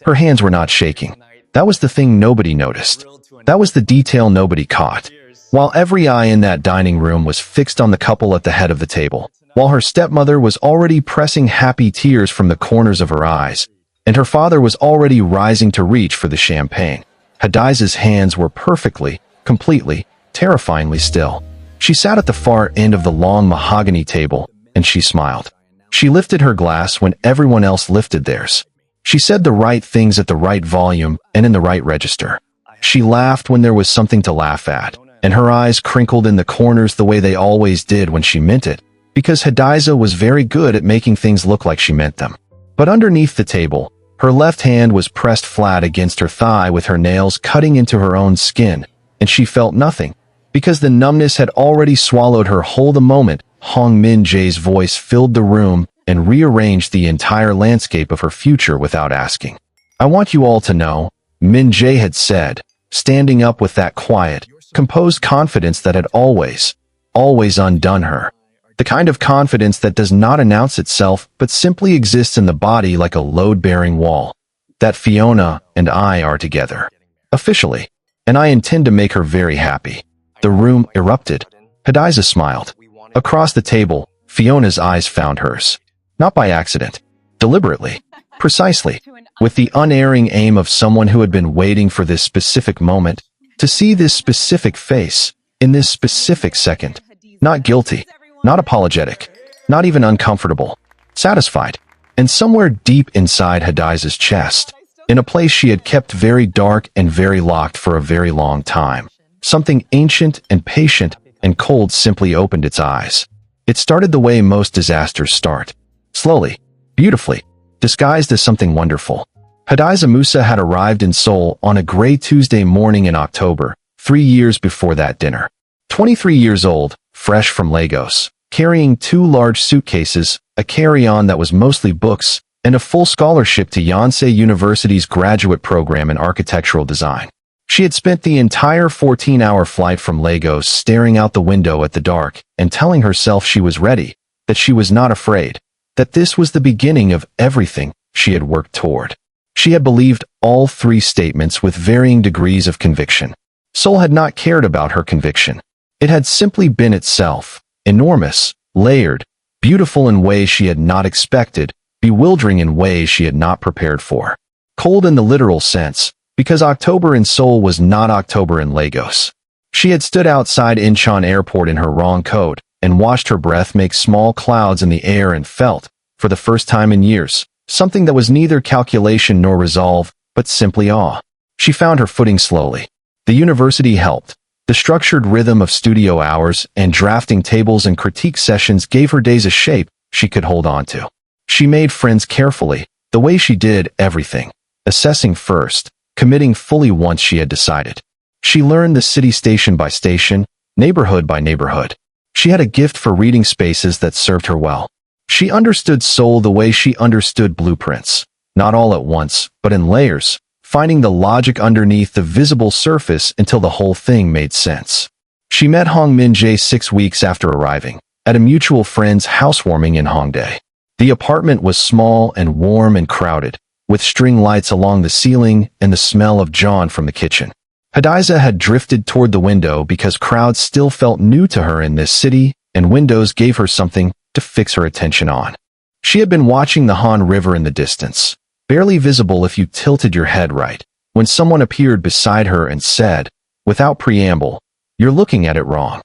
Her hands were not shaking. That was the thing nobody noticed. That was the detail nobody caught. While every eye in that dining room was fixed on the couple at the head of the table, while her stepmother was already pressing happy tears from the corners of her eyes, and her father was already rising to reach for the champagne, Hadiza's hands were perfectly, completely, terrifyingly still. She sat at the far end of the long mahogany table, and she smiled. She lifted her glass when everyone else lifted theirs. She said the right things at the right volume and in the right register. She laughed when there was something to laugh at, and her eyes crinkled in the corners the way they always did when she meant it, because Hadiza was very good at making things look like she meant them. But underneath the table, her left hand was pressed flat against her thigh with her nails cutting into her own skin, and she felt nothing, because the numbness had already swallowed her whole. The moment Hong Min-jae's voice filled the room and rearranged the entire landscape of her future without asking. "I want you all to know," Min-jae had said, standing up with that quiet, composed confidence that had always undone her. The kind of confidence that does not announce itself but simply exists in the body like a load-bearing wall. "That Fiona and I are together. Officially. And I intend to make her very happy." The room erupted. Hadiza smiled. Across the table, Fiona's eyes found hers. Not by accident. Deliberately. Precisely. With the unerring aim of someone who had been waiting for this specific moment, to see this specific face, in this specific second. Not guilty. Not apologetic. Not even uncomfortable. Satisfied. And somewhere deep inside Hadiza's chest, in a place she had kept very dark and very locked for a very long time, something ancient and patient and cold simply opened its eyes. It started the way most disasters start. Slowly, beautifully, disguised as something wonderful. Hadiza Musa had arrived in Seoul on a gray Tuesday morning in October, 3 years before that dinner. 23 years old, fresh from Lagos, carrying 2 large suitcases, a carry-on that was mostly books, and a full scholarship to Yonsei University's graduate program in architectural design. She had spent the entire 14-hour flight from Lagos staring out the window at the dark and telling herself she was ready, that she was not afraid, that this was the beginning of everything she had worked toward. She had believed all 3 statements with varying degrees of conviction. Seoul had not cared about her conviction. It had simply been itself, enormous, layered, beautiful in ways she had not expected, bewildering in ways she had not prepared for. Cold in the literal sense, because October in Seoul was not October in Lagos. She had stood outside Incheon Airport in her wrong coat and watched her breath make small clouds in the air and felt, for the first time in years, something that was neither calculation nor resolve, but simply awe. She found her footing slowly. The university helped. The structured rhythm of studio hours and drafting tables and critique sessions gave her days a shape she could hold on to. She made friends carefully, the way she did everything, assessing first, committing fully once she had decided. She learned the city station by station, neighborhood by neighborhood. She had a gift for reading spaces that served her well. She understood Seoul the way she understood blueprints, not all at once, but in layers, finding the logic underneath the visible surface until the whole thing made sense. She met Hong Min-jae 6 weeks after arriving, at a mutual friend's housewarming in Hongdae. The apartment was small and warm and crowded, with string lights along the ceiling and the smell of John from the kitchen. Hadiza had drifted toward the window because crowds still felt new to her in this city, and windows gave her something to fix her attention on. She had been watching the Han River in the distance, barely visible if you tilted your head right, when someone appeared beside her and said, without preamble, "You're looking at it wrong."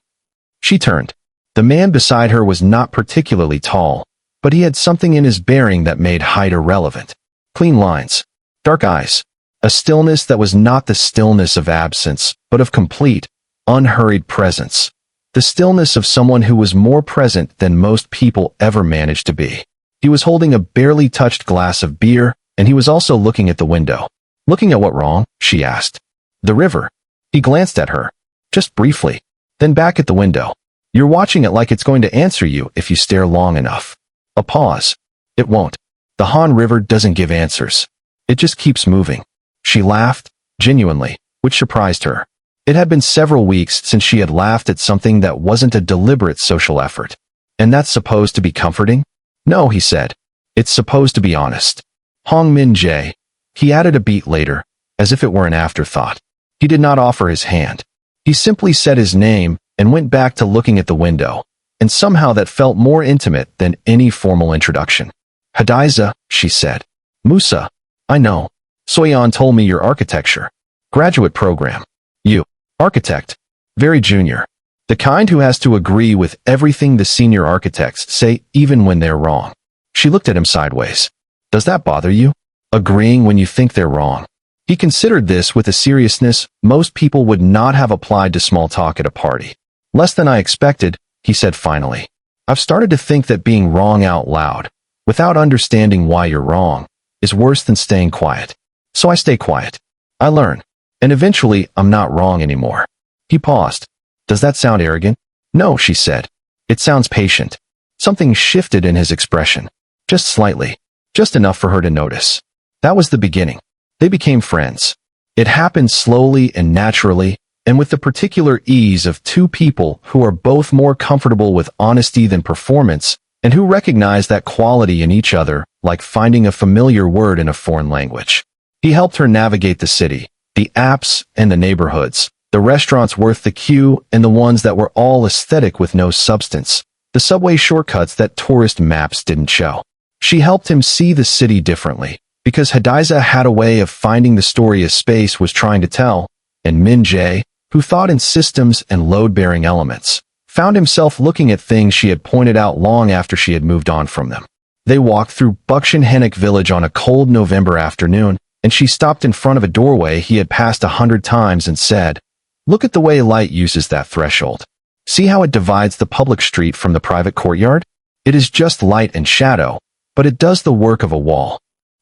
She turned. The man beside her was not particularly tall, but he had something in his bearing that made height irrelevant. Clean lines, dark eyes, a stillness that was not the stillness of absence, but of complete, unhurried presence. The stillness of someone who was more present than most people ever managed to be. He was holding a barely touched glass of beer, and he was also looking at the window. "Looking at what wrong?" she asked. "The river." He glanced at her, just briefly, then back at the window. "You're watching it like it's going to answer you if you stare long enough." A pause. "It won't. The Han River doesn't give answers. It just keeps moving." She laughed, genuinely, which surprised her. It had been several weeks since she had laughed at something that wasn't a deliberate social effort. "And that's supposed to be comforting?" "No," he said. "It's supposed to be honest." Hong Min-jae, He added a beat later, as if it were an afterthought. He did not offer his hand. He simply said his name and went back to looking at the window, and somehow that felt more intimate than any formal introduction. Hadiza, she said. Musa. I know. Soyeon told me your architecture. Graduate program. You. Architect. Very junior. The kind who has to agree with everything the senior architects say even when they're wrong. She looked at him sideways. Does that bother you? Agreeing when you think they're wrong. He considered this with a seriousness most people would not have applied to small talk at a party. Less than I expected, he said finally. I've started to think that being wrong out loud, without understanding why you're wrong, is worse than staying quiet. So I stay quiet. I learn. And eventually, I'm not wrong anymore. He paused. Does that sound arrogant? No, she said. It sounds patient. Something shifted in his expression. Just slightly. Just enough for her to notice. That was the beginning. They became friends. It happened slowly and naturally, and with the particular ease of two people who are both more comfortable with honesty than performance, and who recognize that quality in each other, like finding a familiar word in a foreign language. He helped her navigate the city, the apps and the neighborhoods, the restaurants worth the queue and the ones that were all aesthetic with no substance, the subway shortcuts that tourist maps didn't show. She helped him see the city differently, because Hadiza had a way of finding the story a space was trying to tell, and Min Jae, who thought in systems and load-bearing elements, found himself looking at things she had pointed out long after she had moved on from them. They walked through Bukshin-Henok village on a cold November afternoon, and she stopped in front of a doorway he had passed 100 times and said, "Look at the way light uses that threshold. See how it divides the public street from the private courtyard? It is just light and shadow, but it does the work of a wall."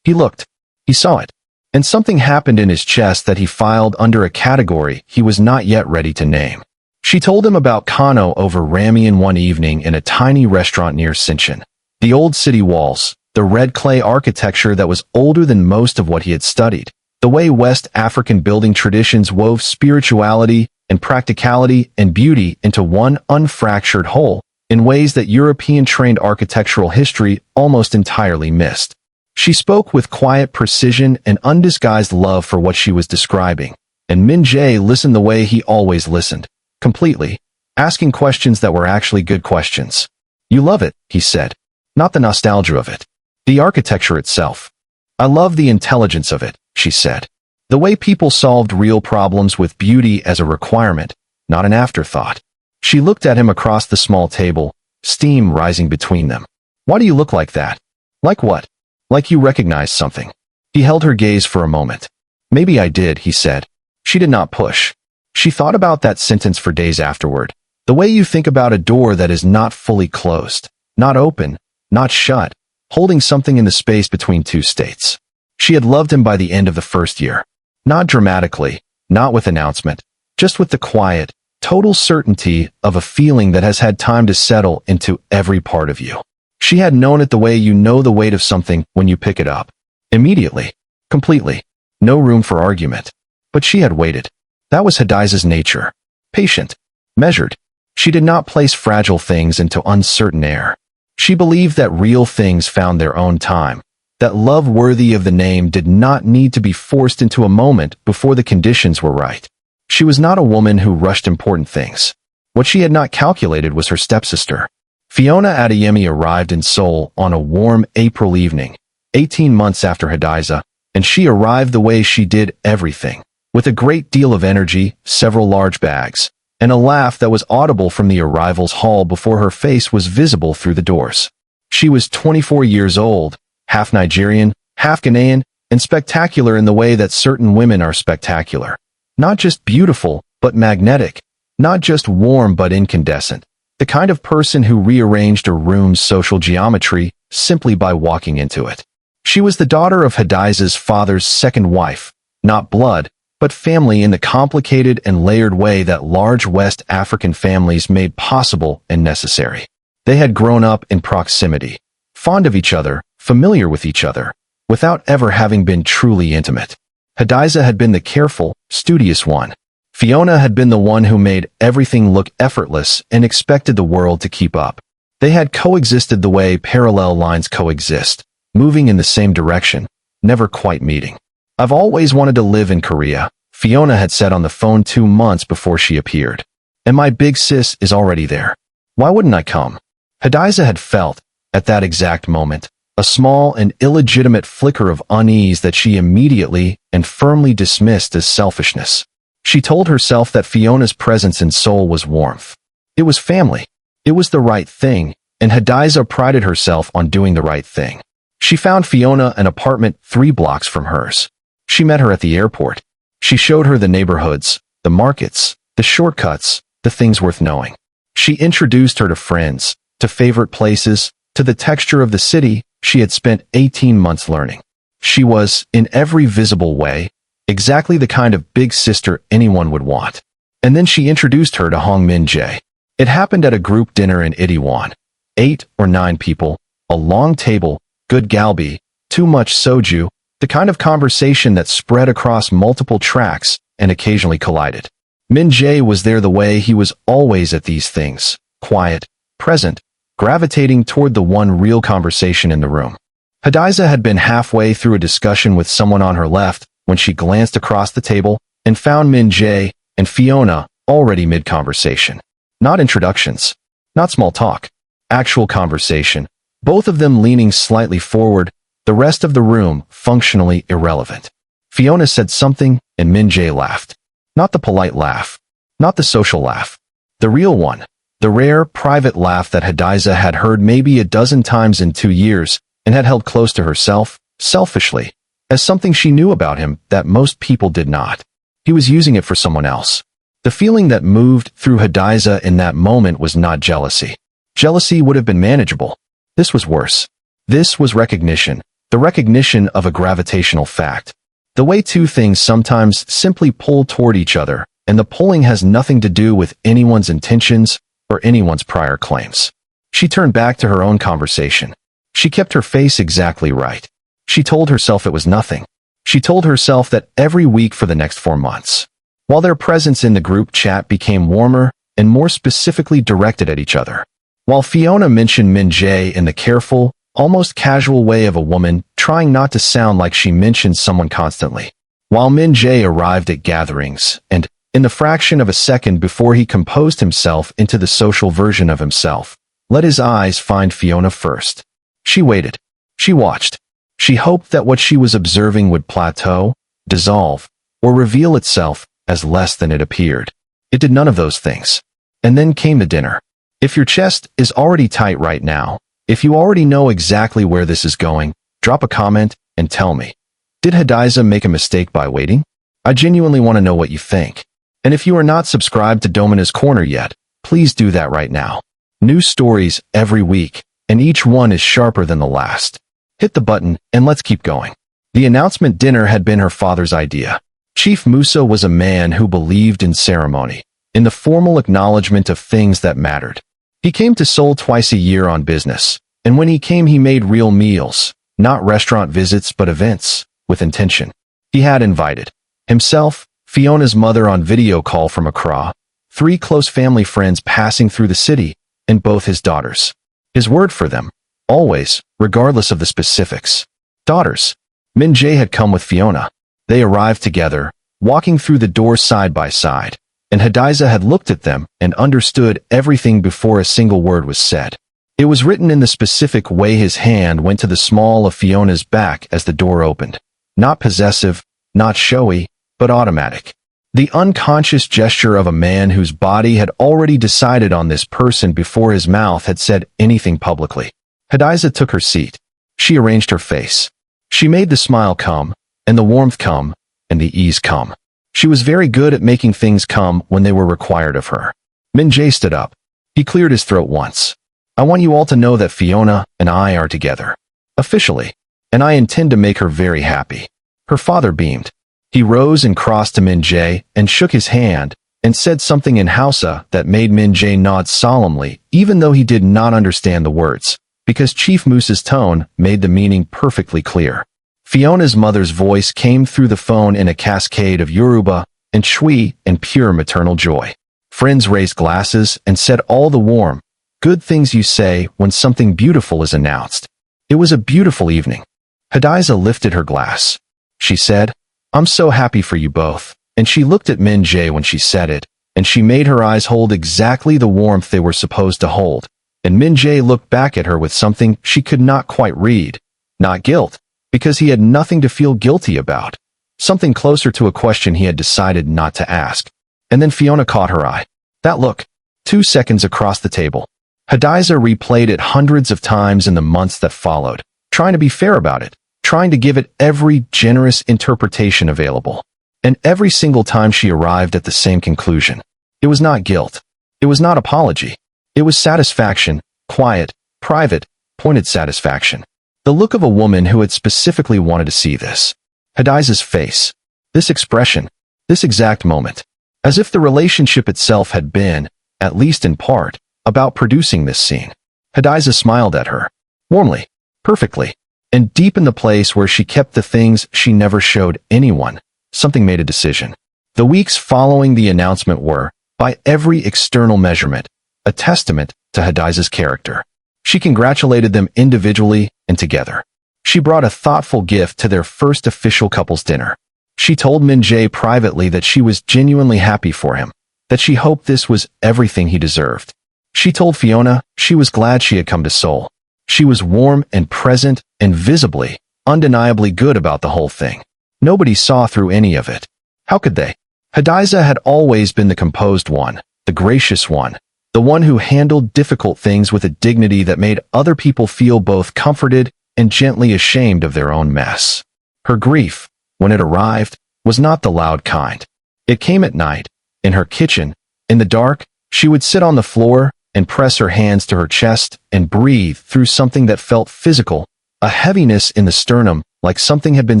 He looked. He saw it. And something happened in his chest that he filed under a category he was not yet ready to name. She told him about Kano over ramen one evening in a tiny restaurant near Sinchon. The old city walls, the red clay architecture that was older than most of what he had studied, the way West African building traditions wove spirituality and practicality and beauty into one unfractured whole, in ways that European-trained architectural history almost entirely missed. She spoke with quiet precision and undisguised love for what she was describing, and Min Jae listened the way he always listened, completely, asking questions that were actually good questions. "You love it," he said. "Not the nostalgia of it. The architecture itself." "I love the intelligence of it," she said. "The way people solved real problems with beauty as a requirement, not an afterthought." She looked at him across the small table, steam rising between them. "Why do you look like that?" "Like what?" "Like you recognize something." He held her gaze for a moment. "Maybe I did," he said. She did not push. She thought about that sentence for days afterward. The way you think about a door that is not fully closed, not open, not shut, holding something in the space between two states. She had loved him by the end of the first year. Not dramatically, not with announcement, just with the quiet, total certainty of a feeling that has had time to settle into every part of you. She had known it the way you know the weight of something when you pick it up. Immediately. Completely. No room for argument. But she had waited. That was Hadiza's nature. Patient. Measured. She did not place fragile things into uncertain air. She believed that real things found their own time. That love worthy of the name did not need to be forced into a moment before the conditions were right. She was not a woman who rushed important things. What she had not calculated was her stepsister. Fiona Adeyemi arrived in Seoul on a warm April evening, 18 months after Hadiza, and she arrived the way she did everything, with a great deal of energy, several large bags, and a laugh that was audible from the arrivals hall before her face was visible through the doors. She was 24 years old, half Nigerian, half Ghanaian, and spectacular in the way that certain women are spectacular. Not just beautiful, but magnetic. Not just warm but incandescent. The kind of person who rearranged a room's social geometry simply by walking into it. She was the daughter of Hadiza's father's second wife, not blood, but family in the complicated and layered way that large West African families made possible and necessary. They had grown up in proximity, fond of each other, familiar with each other, without ever having been truly intimate. Hadiza had been the careful, studious one. Fiona had been the one who made everything look effortless and expected the world to keep up. They had coexisted the way parallel lines coexist, moving in the same direction, never quite meeting. I've always wanted to live in Korea, Fiona had said on the phone 2 months before she appeared. And my big sis is already there. Why wouldn't I come? Hadiza had felt, at that exact moment, a small and illegitimate flicker of unease that she immediately and firmly dismissed as selfishness. She told herself that Fiona's presence in Seoul was warmth. It was family. It was the right thing, and Hadiza prided herself on doing the right thing. She found Fiona an apartment 3 blocks from hers. She met her at the airport. She showed her the neighborhoods, the markets, the shortcuts, the things worth knowing. She introduced her to friends, to favorite places, to the texture of the city she had spent 18 months learning. She was, in every visible way, exactly the kind of big sister anyone would want. And then she introduced her to Hong Min-jae. It happened at a group dinner in Itaewon. 8 or 9 people, a long table, good galbi, too much soju, the kind of conversation that spread across multiple tracks and occasionally collided. Min-jae was there the way he was always at these things, quiet, present, gravitating toward the one real conversation in the room. Hadiza had been halfway through a discussion with someone on her left when she glanced across the table and found Min-jae and Fiona already mid-conversation. Not introductions, not small talk, actual conversation, both of them leaning slightly forward, the rest of the room functionally irrelevant. Fiona said something and Min-jae laughed. Not the polite laugh, not the social laugh, the real one, the rare, private laugh that Hadiza had heard maybe a dozen times in 2 years and had held close to herself, selfishly, as something she knew about him that most people did not. He was using it for someone else. The feeling that moved through Hadiza in that moment was not jealousy. Jealousy would have been manageable. This was worse. This was recognition, the recognition of a gravitational fact. The way two things sometimes simply pull toward each other, and the pulling has nothing to do with anyone's intentions or anyone's prior claims. She turned back to her own conversation. She kept her face exactly right. She told herself it was nothing. She told herself that every week for the next 4 months. While their presence in the group chat became warmer and more specifically directed at each other. While Fiona mentioned Min-jae in the careful, almost casual way of a woman trying not to sound like she mentioned someone constantly. While Min-jae arrived at gatherings, and, in the fraction of a second before he composed himself into the social version of himself, let his eyes find Fiona first. She waited. She watched. She hoped that what she was observing would plateau, dissolve, or reveal itself as less than it appeared. It did none of those things. And then came the dinner. If your chest is already tight right now, if you already know exactly where this is going, drop a comment and tell me. Did Hadiza make a mistake by waiting? I genuinely want to know what you think. And if you are not subscribed to Domina's Corner yet, please do that right now. New stories every week, and each one is sharper than the last. Hit the button and let's keep going. The announcement dinner had been her father's idea. Chief Musa was a man who believed in ceremony, in the formal acknowledgement of things that mattered. He came to Seoul twice a year on business, and when he came he made real meals, not restaurant visits but events, with intention. He had invited himself, Fiona's mother on video call from Accra, 3 close family friends passing through the city, and both his daughters. His word for them, always, regardless of the specifics. Daughters. Min-jae had come with Fiona. They arrived together, walking through the door side by side, and Hadiza had looked at them and understood everything before a single word was said. It was written in the specific way his hand went to the small of Fiona's back as the door opened. Not possessive, not showy, but automatic. The unconscious gesture of a man whose body had already decided on this person before his mouth had said anything publicly. Hadiza took her seat. She arranged her face. She made the smile come, and the warmth come, and the ease come. She was very good at making things come when they were required of her. Min-jae stood up. He cleared his throat once. I want you all to know that Fiona and I are together. Officially. And I intend to make her very happy. Her father beamed. He rose and crossed to Min-jae and shook his hand and said something in Hausa that made Min-jae nod solemnly even though he did not understand the words, because Chief Musa's tone made the meaning perfectly clear. Fiona's mother's voice came through the phone in a cascade of Yoruba and Shui and pure maternal joy. Friends raised glasses and said all the warm, good things you say when something beautiful is announced. It was a beautiful evening. Hadiza lifted her glass. She said, I'm so happy for you both." And she looked at Min Jae when she said it, and she made her eyes hold exactly the warmth they were supposed to hold. And Min Jae looked back at her with something she could not quite read. Not guilt, because he had nothing to feel guilty about. Something closer to a question he had decided not to ask. And then Fiona caught her eye. That look. 2 seconds across the table. Hadiza replayed it hundreds of times in the months that followed, trying to be fair about it, trying to give it every generous interpretation available. And every single time she arrived at the same conclusion. It was not guilt. It was not apology. It was satisfaction, quiet, private, pointed satisfaction. The look of a woman who had specifically wanted to see this. Hadiza's face. This expression. This exact moment. As if the relationship itself had been, at least in part, about producing this scene. Hadiza smiled at her. Warmly. Perfectly. And deep in the place where she kept the things she never showed anyone. Something made a decision. The weeks following the announcement were, by every external measurement, a testament to Hadiza's character. She congratulated them individually and together. She brought a thoughtful gift to their first official couples dinner. She told Min Jae privately that she was genuinely happy for him, that she hoped this was everything he deserved. She told Fiona she was glad she had come to Seoul. She was warm and present and visibly, undeniably good about the whole thing. Nobody saw through any of it. How could they? Hadiza had always been the composed one, the gracious one, the one who handled difficult things with a dignity that made other people feel both comforted and gently ashamed of their own mess. Her grief, when it arrived, was not the loud kind. It came at night, in her kitchen, in the dark. She would sit on the floor and press her hands to her chest and breathe through something that felt physical, a heaviness in the sternum, like something had been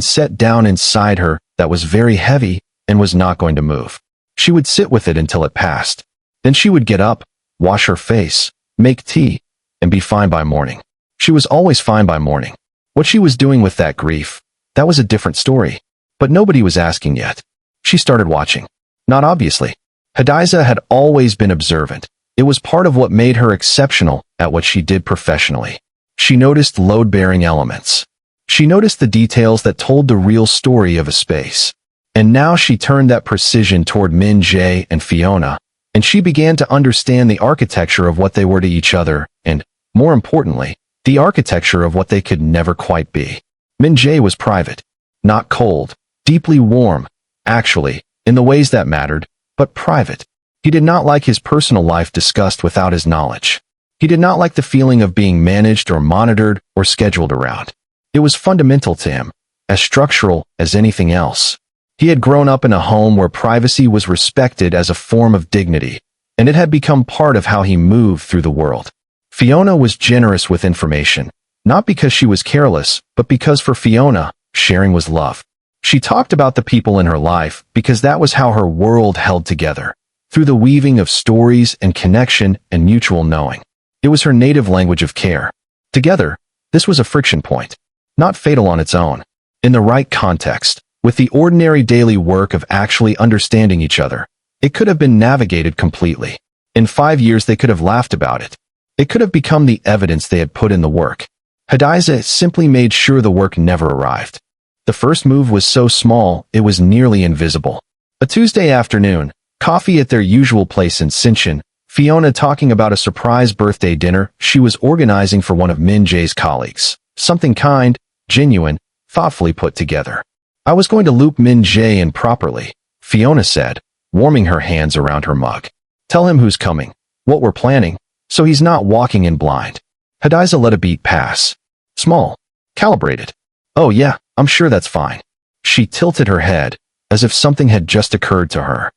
set down inside her that was very heavy and was not going to move. She would sit with it until it passed. Then she would get up, wash her face, make tea, and be fine by morning. She was always fine by morning. What she was doing with that grief, that was a different story. But nobody was asking yet. She started watching. Not obviously. Hadiza had always been observant. It was part of what made her exceptional at what she did professionally. She noticed load-bearing elements. She noticed the details that told the real story of a space. And now she turned that precision toward Min Jae and Fiona, and she began to understand the architecture of what they were to each other, and, more importantly, the architecture of what they could never quite be. Min Jae was private, not cold, deeply warm, actually, in the ways that mattered, but private. He did not like his personal life discussed without his knowledge. He did not like the feeling of being managed or monitored or scheduled around. It was fundamental to him, as structural as anything else. He had grown up in a home where privacy was respected as a form of dignity, and it had become part of how he moved through the world. Fiona was generous with information, not because she was careless, but because for Fiona, sharing was love. She talked about the people in her life because that was how her world held together, through the weaving of stories and connection and mutual knowing. It was her native language of care. Together, this was a friction point, not fatal on its own. In the right context, with the ordinary daily work of actually understanding each other, it could have been navigated completely. In 5 years they could have laughed about it. It could have become the evidence they had put in the work. Hadiza simply made sure the work never arrived. The first move was so small, it was nearly invisible. A Tuesday afternoon, coffee at their usual place in Sinchon, Fiona talking about a surprise birthday dinner she was organizing for one of Min Jae's colleagues. Something kind, genuine, thoughtfully put together. I was going to loop Min Jae in properly, Fiona said, warming her hands around her mug. Tell him who's coming, what we're planning, so he's not walking in blind. Hadiza let a beat pass. Small. Calibrated. Oh yeah, I'm sure that's fine. She tilted her head, as if something had just occurred to her.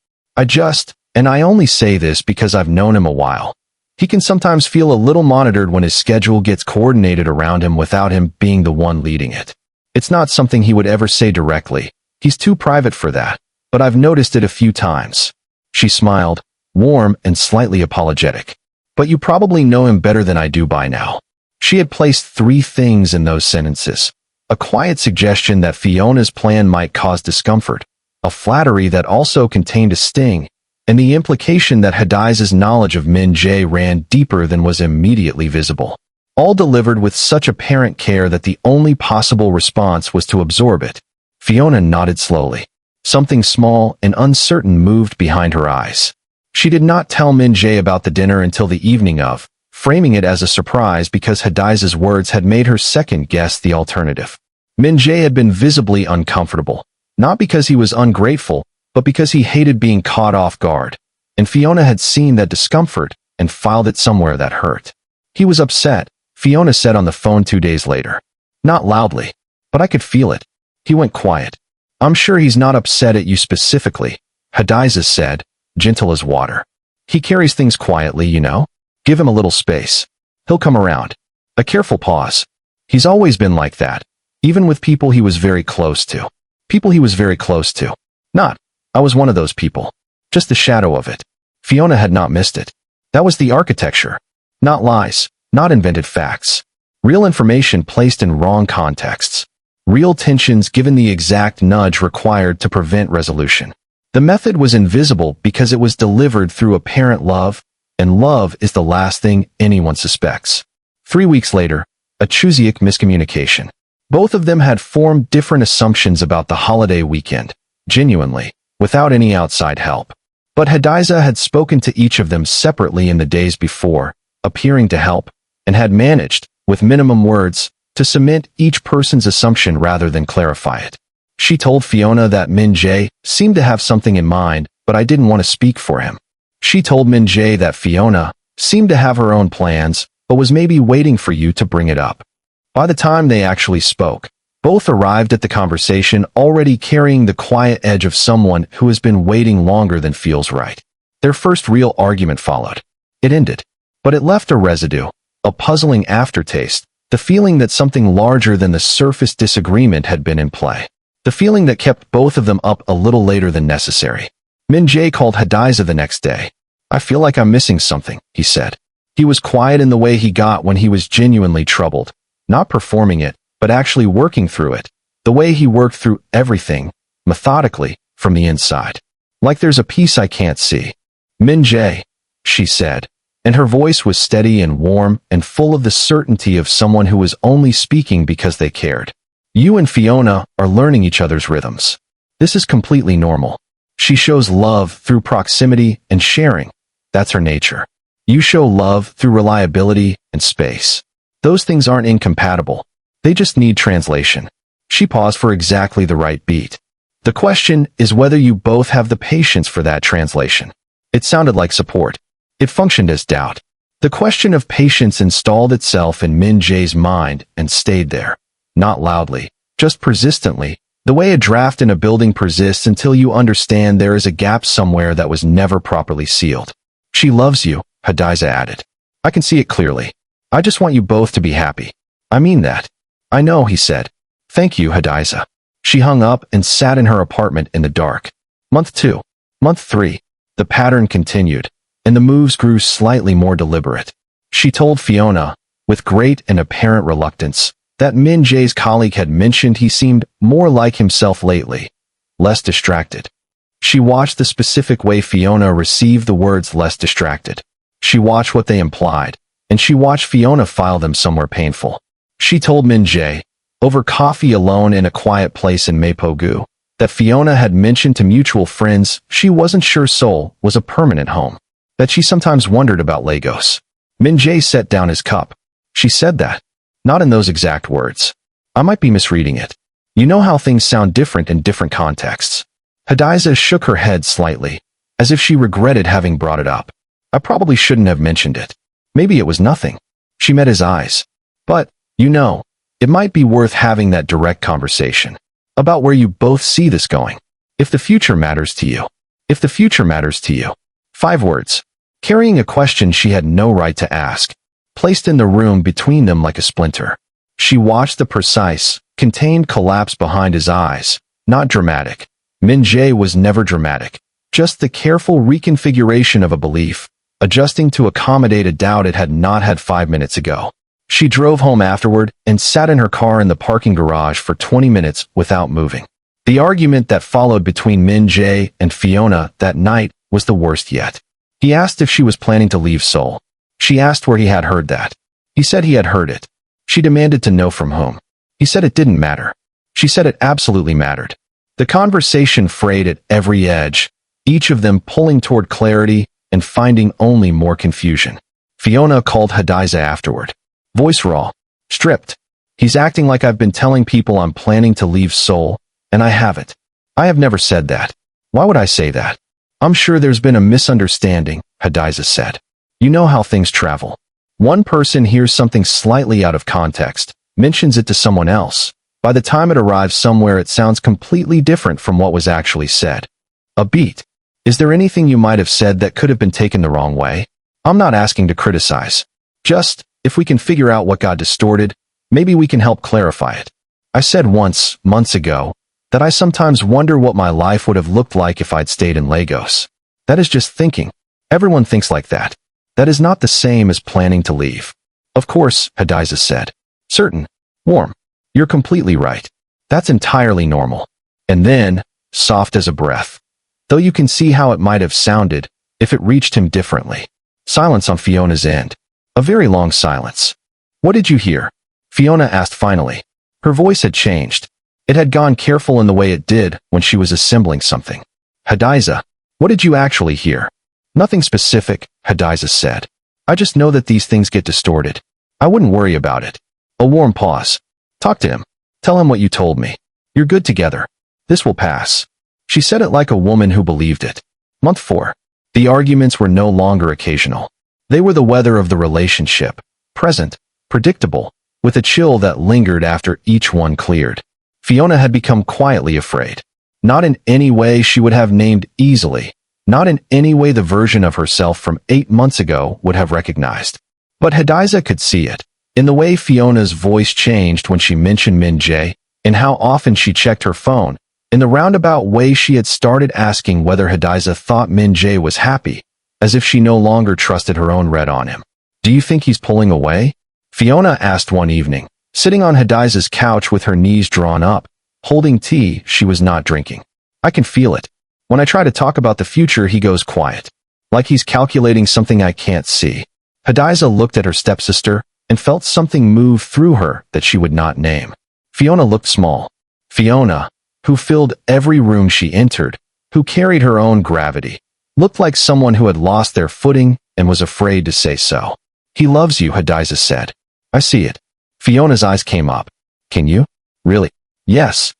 And I only say this because I've known him a while. He can sometimes feel a little monitored when his schedule gets coordinated around him without him being the one leading it. It's not something he would ever say directly. He's too private for that, but I've noticed it a few times. She smiled, warm and slightly apologetic. But you probably know him better than I do by now. She had placed 3 things in those sentences. A quiet suggestion that Fiona's plan might cause discomfort, a flattery that also contained a sting, and the implication that Hadiza's knowledge of Min Jae ran deeper than was immediately visible. All delivered with such apparent care that the only possible response was to absorb it. Fiona nodded slowly. Something small and uncertain moved behind her eyes. She did not tell Min Jae about the dinner until the evening of, framing it as a surprise because Hadiza's words had made her second-guess the alternative. Min Jae had been visibly uncomfortable, not because he was ungrateful, but because he hated being caught off guard, and Fiona had seen that discomfort and filed it somewhere that hurt. He was upset, Fiona said on the phone 2 days later. Not loudly, but I could feel it. He went quiet. I'm sure he's not upset at you specifically, Hadiza said, gentle as water. He carries things quietly, you know. Give him a little space. He'll come around. A careful pause. He's always been like that, even with people he was very close to. People he was very close to. Not, I was one of those people. Just the shadow of it. Fiona had not missed it. That was the architecture. Not lies, not invented facts. Real information placed in wrong contexts. Real tensions given the exact nudge required to prevent resolution. The method was invisible because it was delivered through apparent love, and love is the last thing anyone suspects. 3 weeks later, a Chuseok miscommunication. Both of them had formed different assumptions about the holiday weekend, genuinely, without any outside help. But Hadiza had spoken to each of them separately in the days before, appearing to help, and had managed, with minimum words, to cement each person's assumption rather than clarify it. She told Fiona that Min Jae seemed to have something in mind, but I didn't want to speak for him. She told Min Jae that Fiona seemed to have her own plans, but was maybe waiting for you to bring it up. By the time they actually spoke, both arrived at the conversation already carrying the quiet edge of someone who has been waiting longer than feels right. Their first real argument followed. It ended, but it left a residue, a puzzling aftertaste, the feeling that something larger than the surface disagreement had been in play. The feeling that kept both of them up a little later than necessary. Min Jae called Hadiza the next day. I feel like I'm missing something, he said. He was quiet in the way he got when he was genuinely troubled, not performing it, but actually working through it, the way he worked through everything, methodically, from the inside. Like there's a piece I can't see. Min Jae, she said, and her voice was steady and warm and full of the certainty of someone who was only speaking because they cared. You and Fiona are learning each other's rhythms. This is completely normal. She shows love through proximity and sharing. That's her nature. You show love through reliability and space. Those things aren't incompatible. They just need translation. She paused for exactly the right beat. The question is whether you both have the patience for that translation. It sounded like support. It functioned as doubt. The question of patience installed itself in Min Jae's mind and stayed there. Not loudly, just persistently, the way a draft in a building persists until you understand there is a gap somewhere that was never properly sealed. She loves you, Hadiza added. I can see it clearly. I just want you both to be happy. I mean that. I know, he said. Thank you, Hadiza. She hung up and sat in her apartment in the dark. Month 2. Month 3. The pattern continued, and the moves grew slightly more deliberate. She told Fiona, with great and apparent reluctance, that Min Jae's colleague had mentioned he seemed more like himself lately, less distracted. She watched the specific way Fiona received the words less distracted. She watched what they implied, and she watched Fiona file them somewhere painful. She told Min Jae, over coffee alone in a quiet place in Mapogu, that Fiona had mentioned to mutual friends she wasn't sure Seoul was a permanent home, that she sometimes wondered about Lagos. Min Jae set down his cup. She said that. Not in those exact words. I might be misreading it. You know how things sound different in different contexts. Hadiza shook her head slightly, as if she regretted having brought it up. I probably shouldn't have mentioned it. Maybe it was nothing. She met his eyes. But, you know, it might be worth having that direct conversation about where you both see this going. If the future matters to you. If the future matters to you. 5 words. Carrying a question she had no right to ask, placed in the room between them like a splinter. She watched the precise, contained collapse behind his eyes. Not dramatic. Min Jae was never dramatic. Just the careful reconfiguration of a belief, adjusting to accommodate a doubt it had not had 5 minutes ago. She drove home afterward and sat in her car in the parking garage for 20 minutes without moving. The argument that followed between Min Jae and Fiona that night was the worst yet. He asked if she was planning to leave Seoul. She asked where he had heard that. He said he had heard it. She demanded to know from whom. He said it didn't matter. She said it absolutely mattered. The conversation frayed at every edge, each of them pulling toward clarity and finding only more confusion. Fiona called Hadiza afterward. Voice raw. Stripped. He's acting like I've been telling people I'm planning to leave Seoul, and I haven't. I have never said that. Why would I say that? I'm sure there's been a misunderstanding, Hadiza said. You know how things travel. One person hears something slightly out of context, mentions it to someone else. By the time it arrives somewhere, it sounds completely different from what was actually said. A beat. Is there anything you might have said that could have been taken the wrong way? I'm not asking to criticize. Just, if we can figure out what got distorted, maybe we can help clarify it. I said once, months ago, that I sometimes wonder what my life would have looked like if I'd stayed in Lagos. That is just thinking. Everyone thinks like that. That is not the same as planning to leave. Of course, Hadiza said. Certain. Warm. You're completely right. That's entirely normal. And then, soft as a breath. Though you can see how it might have sounded if it reached him differently. Silence on Fiona's end. A very long silence. What did you hear? Fiona asked finally. Her voice had changed. It had gone careful in the way it did when she was assembling something. Hadiza, what did you actually hear? Nothing specific, Hadiza said. I just know that these things get distorted. I wouldn't worry about it. A warm pause. Talk to him. Tell him what you told me. You're good together. This will pass. She said it like a woman who believed it. Month 4. The arguments were no longer occasional. They were the weather of the relationship. Present. Predictable. With a chill that lingered after each one cleared. Fiona had become quietly afraid. Not in any way she would have named easily. Not in any way the version of herself from 8 months ago would have recognized. But Hadiza could see it. In the way Fiona's voice changed when she mentioned Min Jae, in how often she checked her phone, in the roundabout way she had started asking whether Hadiza thought Min Jae was happy, as if she no longer trusted her own read on him. Do you think he's pulling away? Fiona asked one evening, sitting on Hadiza's couch with her knees drawn up, holding tea she was not drinking. I can feel it. When I try to talk about the future, he goes quiet. Like he's calculating something I can't see. Hadiza looked at her stepsister and felt something move through her that she would not name. Fiona looked small. Fiona, who filled every room she entered, who carried her own gravity, looked like someone who had lost their footing and was afraid to say so. He loves you, Hadiza said. I see it. Fiona's eyes came up. Can you? Really? Yes.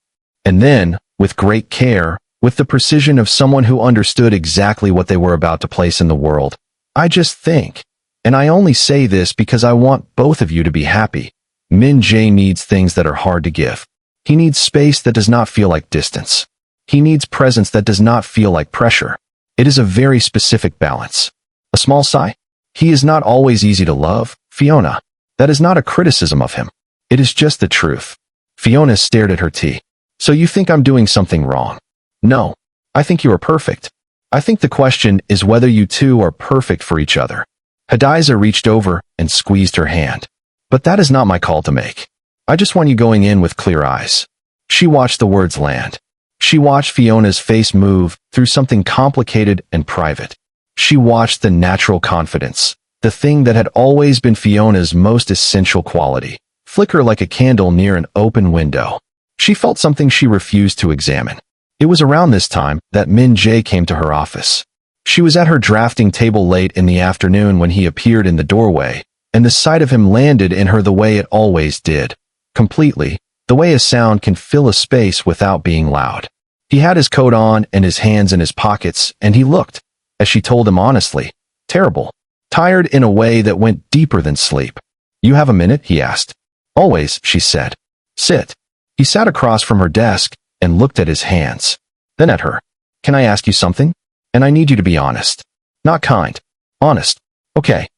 And then, with great care, with the precision of someone who understood exactly what they were about to place in the world, I just think, and I only say this because I want both of you to be happy, Min Jae needs things that are hard to give. He needs space that does not feel like distance. He needs presence that does not feel like pressure. It is a very specific balance. A small sigh. He is not always easy to love, Fiona. That is not a criticism of him. It is just the truth. Fiona stared at her tea. So you think I'm doing something wrong? No. I think you are perfect. I think the question is whether you two are perfect for each other. Hadiza reached over and squeezed her hand. But that is not my call to make. I just want you going in with clear eyes. She watched the words land. She watched Fiona's face move through something complicated and private. She watched the natural confidence, the thing that had always been Fiona's most essential quality, flicker like a candle near an open window. She felt something she refused to examine. It was around this time that Min Jae came to her office. She was at her drafting table late in the afternoon when he appeared in the doorway, and the sight of him landed in her the way it always did. Completely, the way a sound can fill a space without being loud. He had his coat on and his hands in his pockets, and he looked, as she told him honestly, terrible. Tired in a way that went deeper than sleep. You have a minute? He asked. Always, she said. Sit. He sat across from her desk and looked at his hands. Then at her. Can I ask you something? And I need you to be honest. Not kind. Honest. Okay.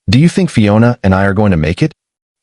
Do you think Fiona and I are going to make it?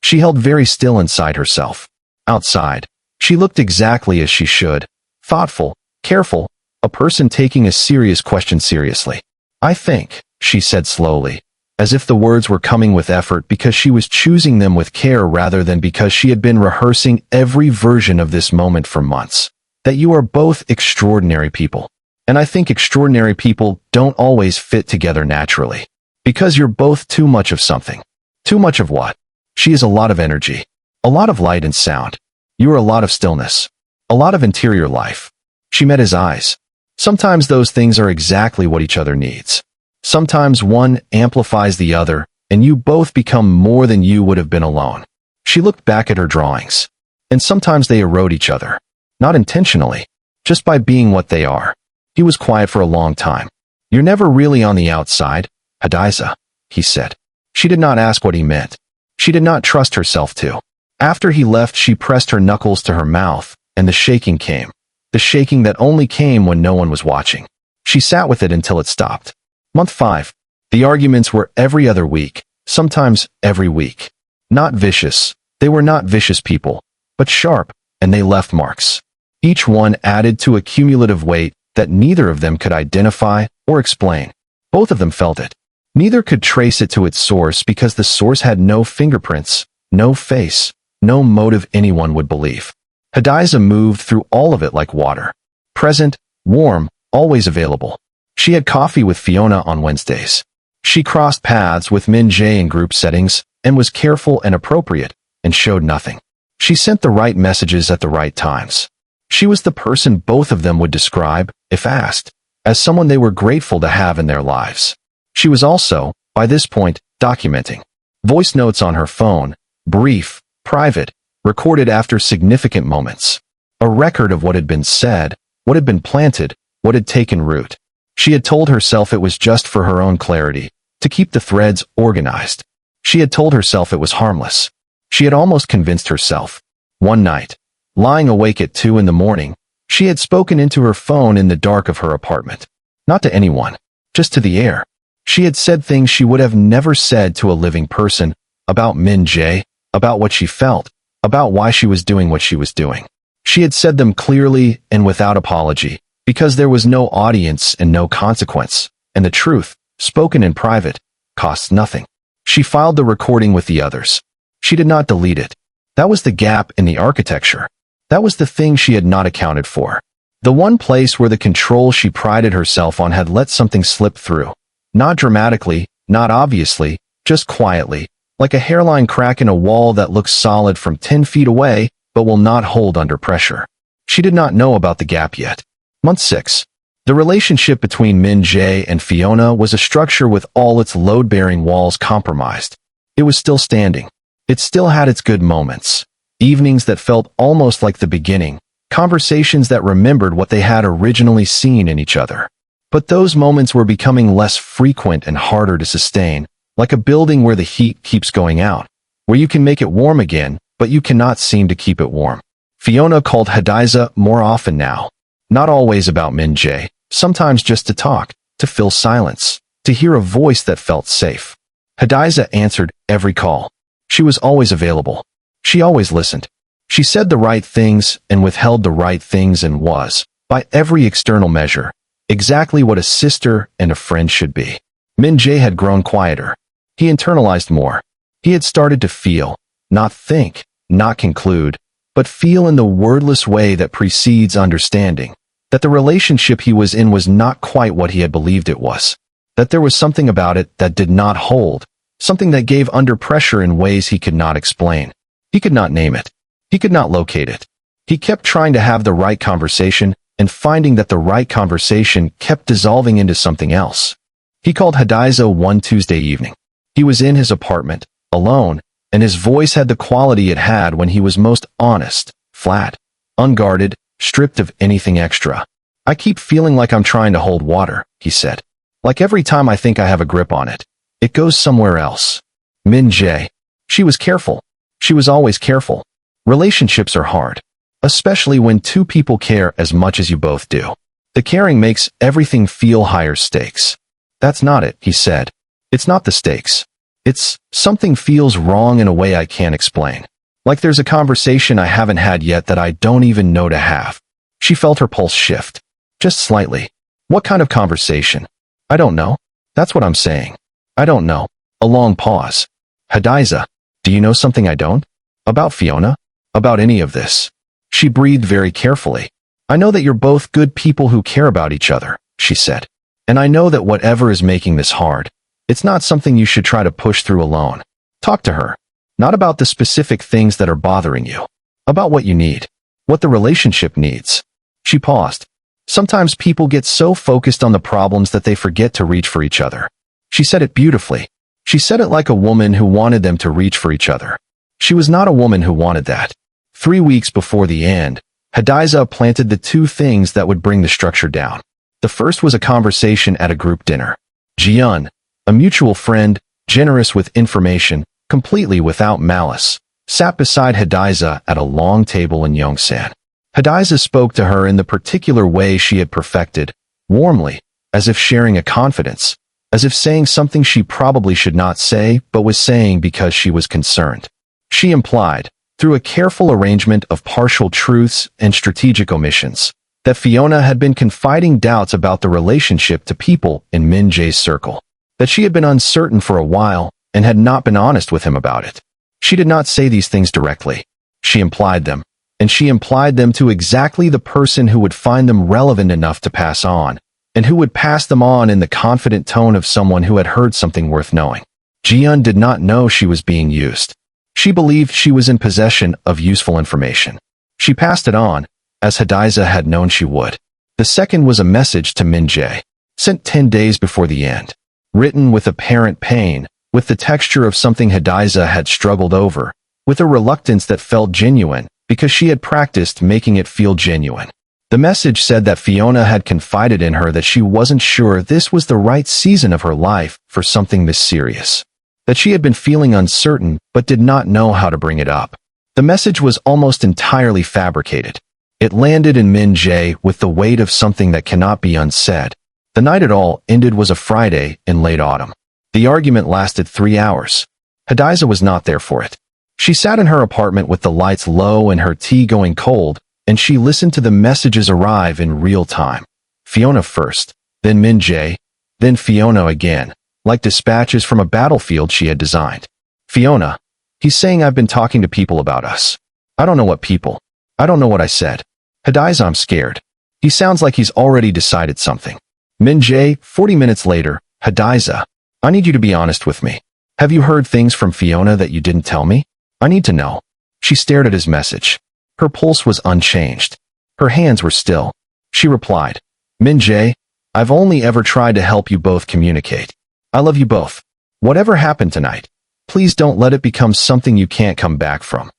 She held very still inside herself. Outside, she looked exactly as she should. Thoughtful, careful, a person taking a serious question seriously. I think, she said slowly, as if the words were coming with effort because she was choosing them with care rather than because she had been rehearsing every version of this moment for months, that you are both extraordinary people. And I think extraordinary people don't always fit together naturally. Because you're both too much of something. Too much of what? She is a lot of energy. A lot of light and sound. You are a lot of stillness. A lot of interior life. She met his eyes. Sometimes those things are exactly what each other needs. Sometimes one amplifies the other, and you both become more than you would have been alone. She looked back at her drawings. And sometimes they erode each other. Not intentionally, just by being what they are. He was quiet for a long time. You're never really on the outside, Hadiza, he said. She did not ask what he meant. She did not trust herself to. After he left, she pressed her knuckles to her mouth, and the shaking came. The shaking that only came when no one was watching. She sat with it until it stopped. Month 5. The arguments were every other week, sometimes every week. Not vicious. They were not vicious people, but sharp, and they left marks. Each one added to a cumulative weight that neither of them could identify or explain. Both of them felt it. Neither could trace it to its source because the source had no fingerprints, no face, no motive anyone would believe. Hadiza moved through all of it like water. Present, warm, always available. She had coffee with Fiona on Wednesdays. She crossed paths with Min Jae in group settings and was careful and appropriate and showed nothing. She sent the right messages at the right times. She was the person both of them would describe, if asked, as someone they were grateful to have in their lives. She was also, by this point, documenting. Voice notes on her phone, brief, private, recorded after significant moments. A record of what had been said, what had been planted, what had taken root. She had told herself it was just for her own clarity, to keep the threads organized. She had told herself it was harmless. She had almost convinced herself. One night, lying awake at 2 a.m, she had spoken into her phone in the dark of her apartment. Not to anyone, just to the air. She had said things she would have never said to a living person, about Min Jae, about what she felt, about why she was doing what she was doing. She had said them clearly and without apology, because there was no audience and no consequence, and the truth, spoken in private, costs nothing. She filed the recording with the others. She did not delete it. That was the gap in the architecture. That was the thing she had not accounted for. The one place where the control she prided herself on had let something slip through. Not dramatically, not obviously, just quietly, like a hairline crack in a wall that looks solid from 10 feet away, but will not hold under pressure. She did not know about the gap yet. Month 6. The relationship between Min Jae and Fiona was a structure with all its load-bearing walls compromised. It was still standing. It still had its good moments. Evenings that felt almost like the beginning. Conversations that remembered what they had originally seen in each other. But those moments were becoming less frequent and harder to sustain, like a building where the heat keeps going out, where you can make it warm again, but you cannot seem to keep it warm. Fiona called Hadiza more often now. Not always about Min Jae, sometimes just to talk, to fill silence, to hear a voice that felt safe. Hadiza answered every call. She was always available. She always listened. She said the right things and withheld the right things and was, by every external measure, exactly what a sister and a friend should be. Min Jae had grown quieter. He internalized more. He had started to feel, not think, not conclude, but feel in the wordless way that precedes understanding, that the relationship he was in was not quite what he had believed it was, that there was something about it that did not hold, something that gave under pressure in ways he could not explain. He could not name it. He could not locate it. He kept trying to have the right conversation and finding that the right conversation kept dissolving into something else. He called Hadiza one Tuesday evening. He was in his apartment, alone, and his voice had the quality it had when he was most honest, flat, unguarded, stripped of anything extra. "I keep feeling like I'm trying to hold water," he said. "Like every time I think I have a grip on it, it goes somewhere else." Min Jae. She was careful. She was always careful. Relationships are hard, especially when two people care as much as you both do. The caring makes everything feel higher stakes. "That's not it," he said. "It's not the stakes. It's something feels wrong in a way I can't explain. Like there's a conversation I haven't had yet that I don't even know to have." She felt her pulse shift. Just slightly. "What kind of conversation?" "I don't know. That's what I'm saying. I don't know." A long pause. "Hadiza, do you know something I don't? About Fiona? About any of this?" She breathed very carefully. "I know that you're both good people who care about each other," she said. "And I know that whatever is making this hard, it's not something you should try to push through alone. Talk to her. Not about the specific things that are bothering you. About what you need. what the relationship needs. She paused. Sometimes people get so focused on the problems that they forget to reach for each other. She said it beautifully. She said it like a woman who wanted them to reach for each other. She was not a woman who wanted that. 3 weeks before the end, Hadiza planted the two things that would bring the structure down. The first was a conversation at a group dinner. Jian, a mutual friend, generous with information, completely without malice, sat beside Hadiza at a long table in Yongsan. Hadiza spoke to her in the particular way she had perfected, warmly, as if sharing a confidence, as if saying something she probably should not say but was saying because she was concerned. She implied, through a careful arrangement of partial truths and strategic omissions, that Fiona had been confiding doubts about the relationship to people in Min Jae's circle, that she had been uncertain for a while and had not been honest with him about it. She did not say these things directly. She implied them, and she implied them to exactly the person who would find them relevant enough to pass on, and who would pass them on in the confident tone of someone who had heard something worth knowing. Jian did not know she was being used. She believed she was in possession of useful information. She passed it on, as Hadiza had known she would. The second was a message to Min Jae, sent 10 days before the end, written with apparent pain, with the texture of something Hadiza had struggled over, with a reluctance that felt genuine, because she had practiced making it feel genuine. The message said that Fiona had confided in her that she wasn't sure this was the right season of her life for something this serious, that she had been feeling uncertain but did not know how to bring it up. The message was almost entirely fabricated. It landed in Min Jae with the weight of something that cannot be unsaid. The night it all ended was a Friday in late autumn. The argument lasted 3 hours. Hadiza was not there for it. She sat in her apartment with the lights low and her tea going cold, and she listened to the messages arrive in real time. Fiona first, then Min Jae, then Fiona again, like dispatches from a battlefield she had designed. Fiona, he's saying I've been talking to people about us. I don't know what people. I don't know what I said. Hadiza, I'm scared. He sounds like he's already decided something. Min Jae, 40 minutes later, Hadiza, I need you to be honest with me. Have you heard things from Fiona that you didn't tell me? I need to know. She stared at his message. Her pulse was unchanged. Her hands were still. She replied, Min Jae, I've only ever tried to help you both communicate. I love you both. Whatever happened tonight, please don't let it become something you can't come back from.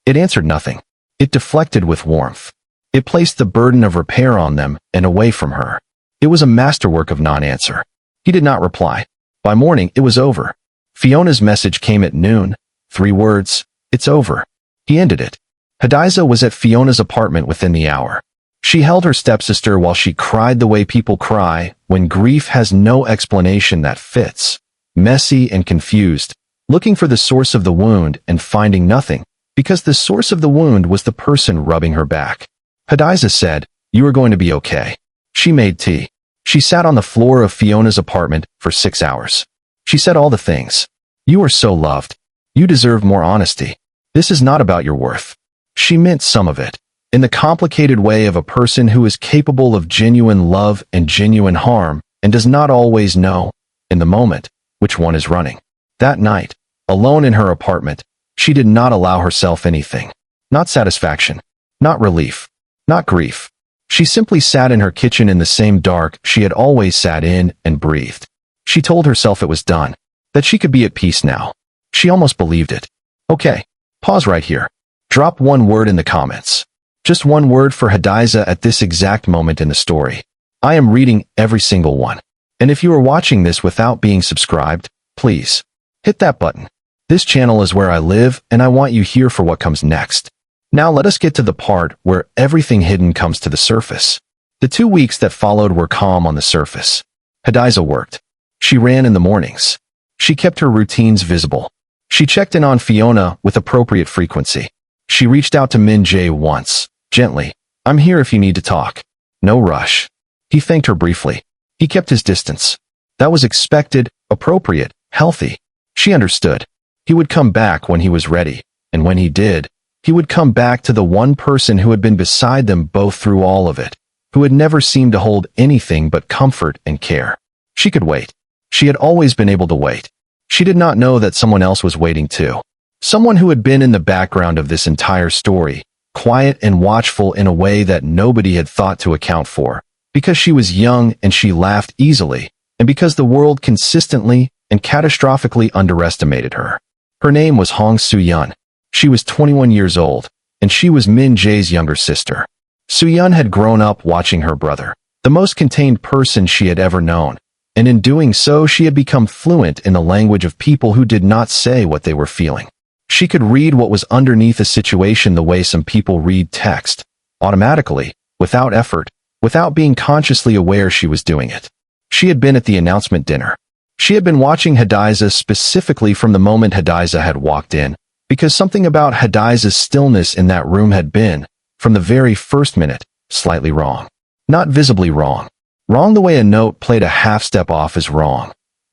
It answered nothing. It deflected with warmth. It placed the burden of repair on them and away from her. It was a masterwork of non-answer. He did not reply. By morning, it was over. Fiona's message came at noon. 3 words, it's over. He ended it. Hadiza was at Fiona's apartment within the hour. She held her stepsister while she cried the way people cry when grief has no explanation that fits. Messy and confused, looking for the source of the wound and finding nothing, because the source of the wound was the person rubbing her back. Hadiza said, you are going to be okay. She made tea. She sat on the floor of Fiona's apartment for 6 hours. She said all the things. You are so loved. You deserve more honesty. This is not about your worth. She meant some of it, in the complicated way of a person who is capable of genuine love and genuine harm, and does not always know, in the moment, which one is running. That night, alone in her apartment, she did not allow herself anything. Not satisfaction. Not relief. Not grief. She simply sat in her kitchen in the same dark she had always sat in and breathed. She told herself it was done, that she could be at peace now. She almost believed it. Okay, pause right here. Drop 1 word in the comments. Just 1 word for Hadiza at this exact moment in the story. I am reading every single one. And if you are watching this without being subscribed, please hit that button. This channel is where I live, and I want you here for what comes next. Now let us get to the part where everything hidden comes to the surface. The 2 weeks that followed were calm on the surface. Hadiza worked. She ran in the mornings. She kept her routines visible. She checked in on Fiona with appropriate frequency. She reached out to Min Jae once, gently. I'm here if you need to talk. No rush. He thanked her briefly. He kept his distance. That was expected, appropriate, healthy. She understood. He would come back when he was ready, and when he did, he would come back to the one person who had been beside them both through all of it, who had never seemed to hold anything but comfort and care. She could wait. She had always been able to wait. She did not know that someone else was waiting too. Someone who had been in the background of this entire story, quiet and watchful in a way that nobody had thought to account for, because she was young and she laughed easily, and because the world consistently and catastrophically underestimated her. Her name was Hong Soo-yeon. She was 21 years old, and she was Min Jae's younger sister. Soo-yeon had grown up watching her brother, the most contained person she had ever known, and in doing so she had become fluent in the language of people who did not say what they were feeling. She could read what was underneath a situation the way some people read text, automatically, without effort, without being consciously aware she was doing it. She had been at the announcement dinner. She had been watching Hadiza specifically from the moment Hadiza had walked in, because something about Hadiza's stillness in that room had been, from the very first minute, slightly wrong. Not visibly wrong. Wrong the way a note played a half step off is wrong.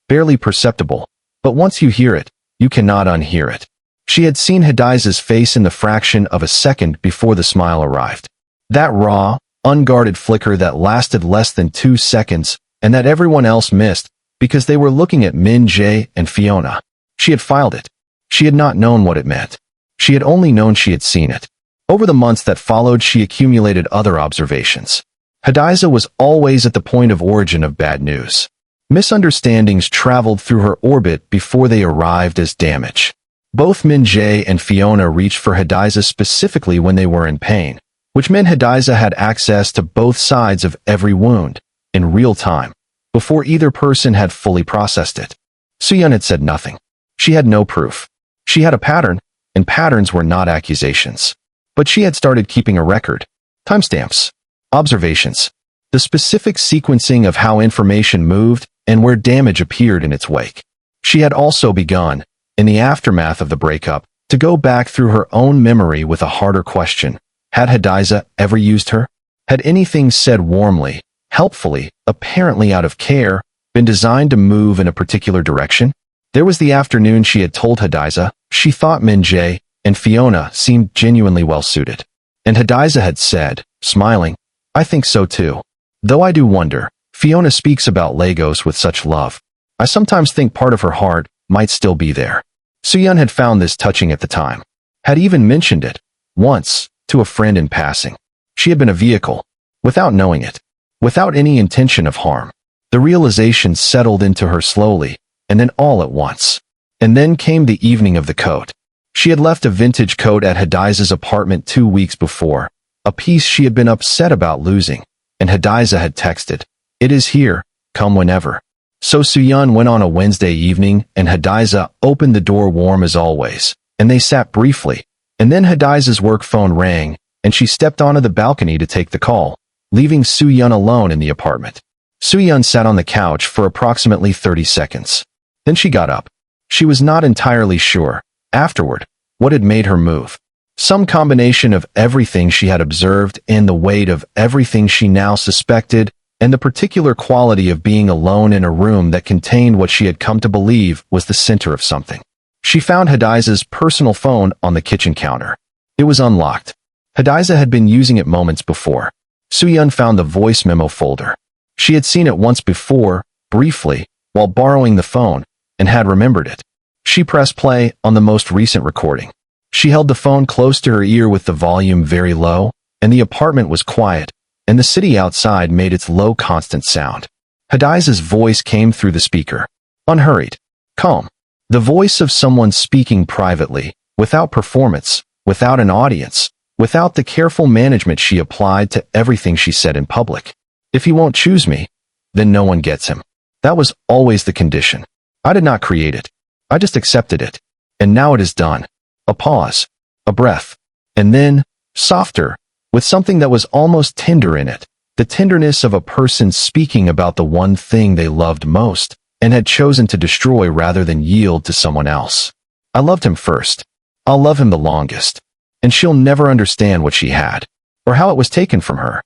Barely perceptible, but once you hear it, you cannot unhear it. She had seen Hadiza's face in the fraction of a second before the smile arrived. That raw, unguarded flicker that lasted less than 2 seconds, and that everyone else missed, because they were looking at Min Jae and Fiona. She had filed it. She had not known what it meant. She had only known she had seen it. Over the months that followed, she accumulated other observations. Hadiza was always at the point of origin of bad news. Misunderstandings traveled through her orbit before they arrived as damage. Both Min Jae and Fiona reached for Hadiza specifically when they were in pain, which meant Hadiza had access to both sides of every wound, in real time, before either person had fully processed it. Soo-yeon had said nothing. She had no proof. She had a pattern, and patterns were not accusations. But she had started keeping a record. Timestamps. Observations. The specific sequencing of how information moved and where damage appeared in its wake. She had also begun, in the aftermath of the breakup, to go back through her own memory with a harder question. Had Hadiza ever used her? Had anything said warmly, helpfully, apparently out of care, been designed to move in a particular direction? There was the afternoon she had told Hadiza she thought Min Jae and Fiona seemed genuinely well-suited. And Hadiza had said, smiling, I think so too. Though I do wonder, Fiona speaks about Lagos with such love. I sometimes think part of her heart might still be there. Soo-yeon had found this touching at the time. Had even mentioned it, once, to a friend in passing. She had been a vehicle, without knowing it, without any intention of harm. The realization settled into her slowly, and then all at once. And then came the evening of the coat. She had left a vintage coat at Hadiza's apartment 2 weeks before, a piece she had been upset about losing, and Hadiza had texted, "It is here, come whenever." So Soo-yeon went on a Wednesday evening, and Hadiza opened the door warm as always, and they sat briefly, and then Hadiza's work phone rang, and she stepped onto the balcony to take the call, leaving Soo-yeon alone in the apartment. Soo-yeon sat on the couch for approximately 30 seconds. Then she got up. She was not entirely sure, afterward, what had made her move. Some combination of everything she had observed and the weight of everything she now suspected, and the particular quality of being alone in a room that contained what she had come to believe was the center of something. She found Hadiza's personal phone on the kitchen counter. It was unlocked. Hadiza had been using it moments before. Soo-yeon found the voice memo folder. She had seen it once before, briefly, while borrowing the phone, and had remembered it. She pressed play on the most recent recording. She held the phone close to her ear with the volume very low, and the apartment was quiet, and the city outside made its low constant sound. Hadiza's voice came through the speaker. Unhurried. Calm. The voice of someone speaking privately, without performance, without an audience, without the careful management she applied to everything she said in public. If he won't choose me, then no one gets him. That was always the condition. I did not create it. I just accepted it. And now it is done. A pause. A breath. And then, softer, with something that was almost tender in it, the tenderness of a person speaking about the one thing they loved most, and had chosen to destroy rather than yield to someone else. I loved him first. I'll love him the longest. And she'll never understand what she had, or how it was taken from her.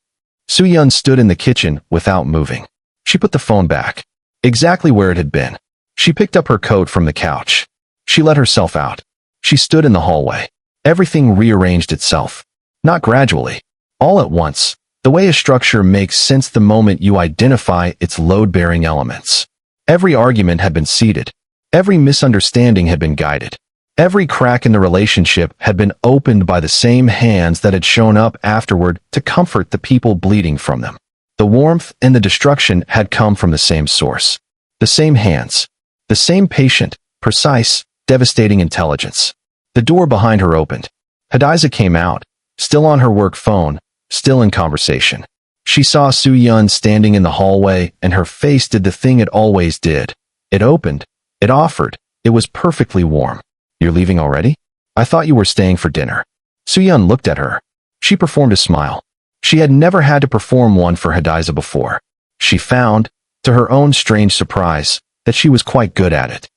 Soo-yeon stood in the kitchen without moving. She put the phone back, exactly where it had been. She picked up her coat from the couch. She let herself out. She stood in the hallway. Everything rearranged itself. Not gradually. All at once, the way a structure makes sense the moment you identify its load-bearing elements. Every argument had been seated. Every misunderstanding had been guided. Every crack in the relationship had been opened by the same hands that had shown up afterward to comfort the people bleeding from them. The warmth and the destruction had come from the same source. The same hands. The same patient, precise, devastating intelligence. The door behind her opened. Hadiza came out, still on her work phone, still in conversation. She saw Soo-yeon standing in the hallway, and her face did the thing it always did. It opened. It offered. It was perfectly warm. "You're leaving already? I thought you were staying for dinner." Soo-yeon looked at her. She performed a smile. She had never had to perform one for Hadiza before. She found, to her own strange surprise, that she was quite good at it.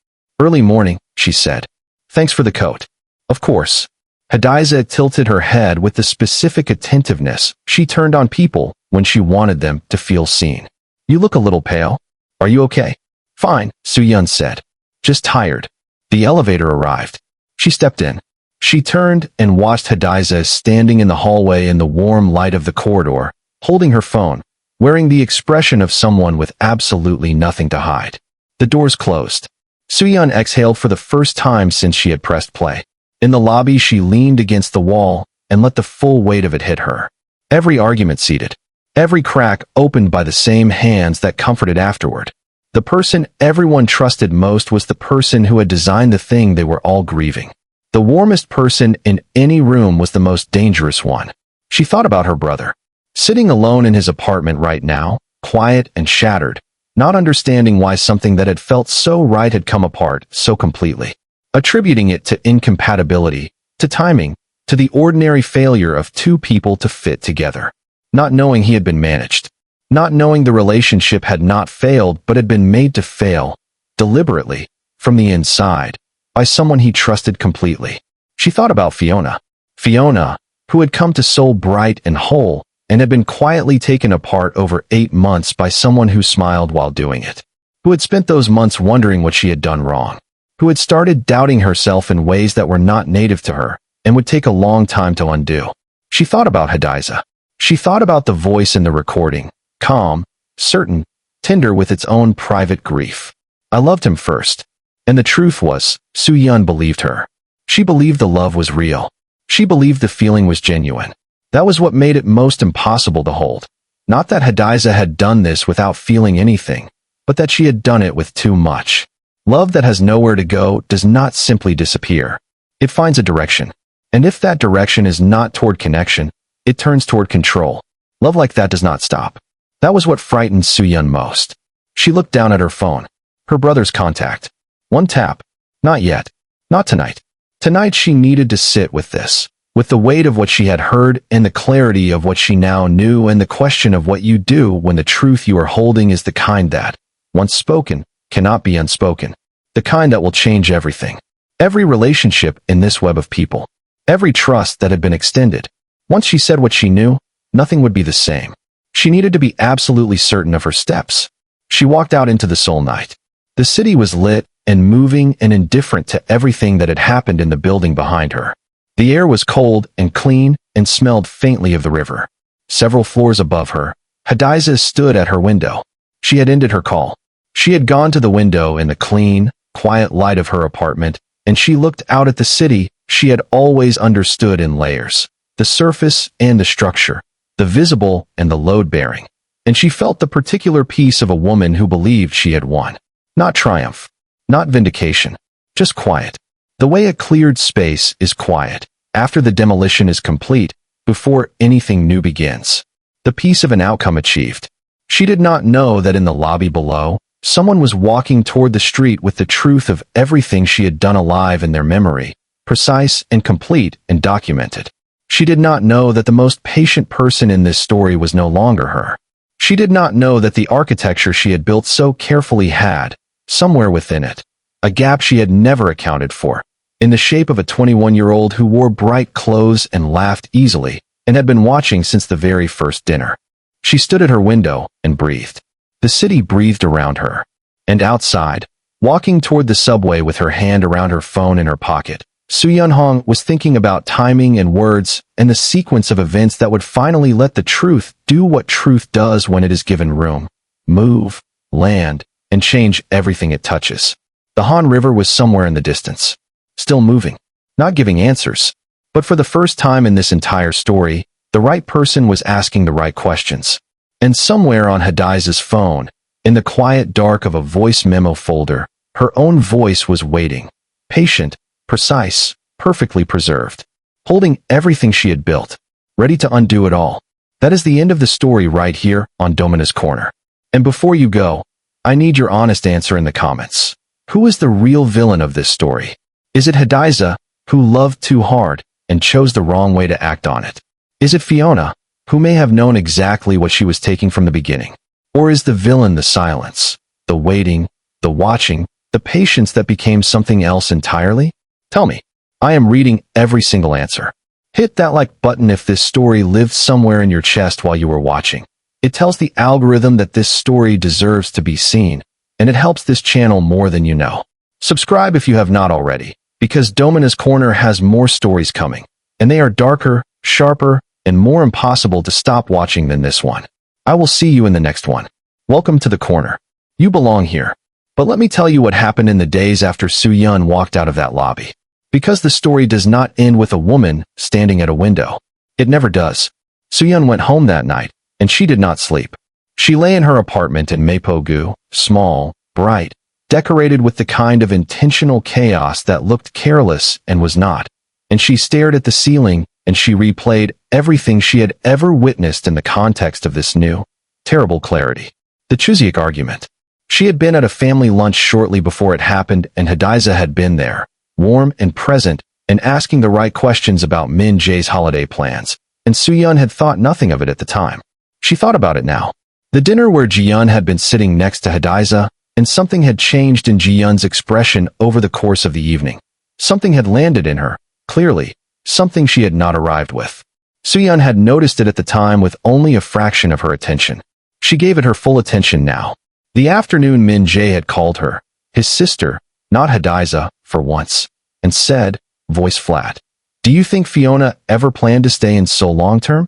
"Early morning," she said. "Thanks for the coat." "Of course." Hadiza tilted her head with the specific attentiveness she turned on people when she wanted them to feel seen. "You look a little pale. Are you okay?" "Fine," Soo-yeon said. "Just tired." The elevator arrived. She stepped in. She turned and watched Hadiza standing in the hallway in the warm light of the corridor, holding her phone, wearing the expression of someone with absolutely nothing to hide. The doors closed. Soo-yeon exhaled for the first time since she had pressed play. In the lobby, she leaned against the wall and let the full weight of it hit her. Every argument seated. Every crack opened by the same hands that comforted afterward. The person everyone trusted most was the person who had designed the thing they were all grieving. The warmest person in any room was the most dangerous one. She thought about her brother. Sitting alone in his apartment right now, quiet and shattered, not understanding why something that had felt so right had come apart so completely. Attributing it to incompatibility, to timing, to the ordinary failure of two people to fit together. Not knowing he had been managed. Not knowing the relationship had not failed but had been made to fail, deliberately, from the inside, by someone he trusted completely. She thought about Fiona. Fiona, who had come to Seoul bright and whole, and had been quietly taken apart over 8 months by someone who smiled while doing it. Who had spent those months wondering what she had done wrong. Who had started doubting herself in ways that were not native to her, and would take a long time to undo. She thought about Hadiza. She thought about the voice in the recording. Calm, certain, tender with its own private grief. "I loved him first." And the truth was, Soo-yeon believed her. She believed the love was real. She believed the feeling was genuine. That was what made it most impossible to hold. Not that Hadiza had done this without feeling anything, but that she had done it with too much. Love that has nowhere to go does not simply disappear. It finds a direction. And if that direction is not toward connection, it turns toward control. Love like that does not stop. That was what frightened Soo-yeon most. She looked down at her phone. Her brother's contact. One tap. Not yet. Not tonight. Tonight she needed to sit with this. With the weight of what she had heard and the clarity of what she now knew and the question of what you do when the truth you are holding is the kind that, once spoken, cannot be unspoken. The kind that will change everything. Every relationship in this web of people. Every trust that had been extended. Once she said what she knew, nothing would be the same. She needed to be absolutely certain of her steps. She walked out into the Seoul night. The city was lit and moving and indifferent to everything that had happened in the building behind her. The air was cold and clean and smelled faintly of the river. Several floors above her, Hadiza stood at her window. She had ended her call. She had gone to the window in the clean, quiet light of her apartment, and she looked out at the city she had always understood in layers. The surface and the structure. The visible and the load-bearing. And she felt the particular peace of a woman who believed she had won. Not triumph. Not vindication. Just quiet. The way a cleared space is quiet, after the demolition is complete, before anything new begins. The peace of an outcome achieved. She did not know that in the lobby below, someone was walking toward the street with the truth of everything she had done alive in their memory, precise and complete and documented. She did not know that the most patient person in this story was no longer her. She did not know that the architecture she had built so carefully had, somewhere within it, a gap she had never accounted for, in the shape of a 21-year-old who wore bright clothes and laughed easily, and had been watching since the very first dinner. She stood at her window and breathed. The city breathed around her. And outside, walking toward the subway with her hand around her phone in her pocket, Soo-yeon was thinking about timing and words and the sequence of events that would finally let the truth do what truth does when it is given room. Move, land, and change everything it touches. The Han River was somewhere in the distance. still moving, not giving answers. But for the first time in this entire story, the right person was asking the right questions. And somewhere on Hadiza's phone, in the quiet dark of a voice memo folder, her own voice was waiting, patient, precise, perfectly preserved, holding everything she had built, ready to undo it all. That is the end of the story right here on Domina's Corner. And before you go, I need your honest answer in the comments. Who is the real villain of this story? Is it Hadiza, who loved too hard and chose the wrong way to act on it? Is it Fiona, who may have known exactly what she was taking from the beginning? Or is the villain the silence, the waiting, the watching, the patience that became something else entirely? Tell me. I am reading every single answer. Hit that like button if this story lived somewhere in your chest while you were watching. It tells the algorithm that this story deserves to be seen, and it helps this channel more than you know. Subscribe if you have not already, because Domina's Corner has more stories coming, and they are darker, sharper, and more impossible to stop watching than this one. I will see you in the next one. Welcome to the corner. You belong here. But let me tell you what happened in the days after Soo-yeon walked out of that lobby. Because the story does not end with a woman standing at a window. It never does. Soo-yeon went home that night, and she did not sleep. She lay in her apartment in Mapogu, small, bright, decorated with the kind of intentional chaos that looked careless and was not. And she stared at the ceiling, and she replayed everything she had ever witnessed in the context of this new, terrible clarity. The Chuseok argument. She had been at a family lunch shortly before it happened, and Hadiza had been there, warm and present, and asking the right questions about Min Jae's holiday plans, and Soo-yeon had thought nothing of it at the time. She thought about it now. The dinner where Ji-yeon had been sitting next to Hadiza, and something had changed in Ji-yeon's expression over the course of the evening. Something had landed in her, clearly, something she had not arrived with. Soo-yeon had noticed it at the time with only a fraction of her attention. She gave it her full attention now. The afternoon Min Jae had called her, his sister, not Hadiza, for once, and said, voice flat, "Do you think Fiona ever planned to stay in Seoul long-term?"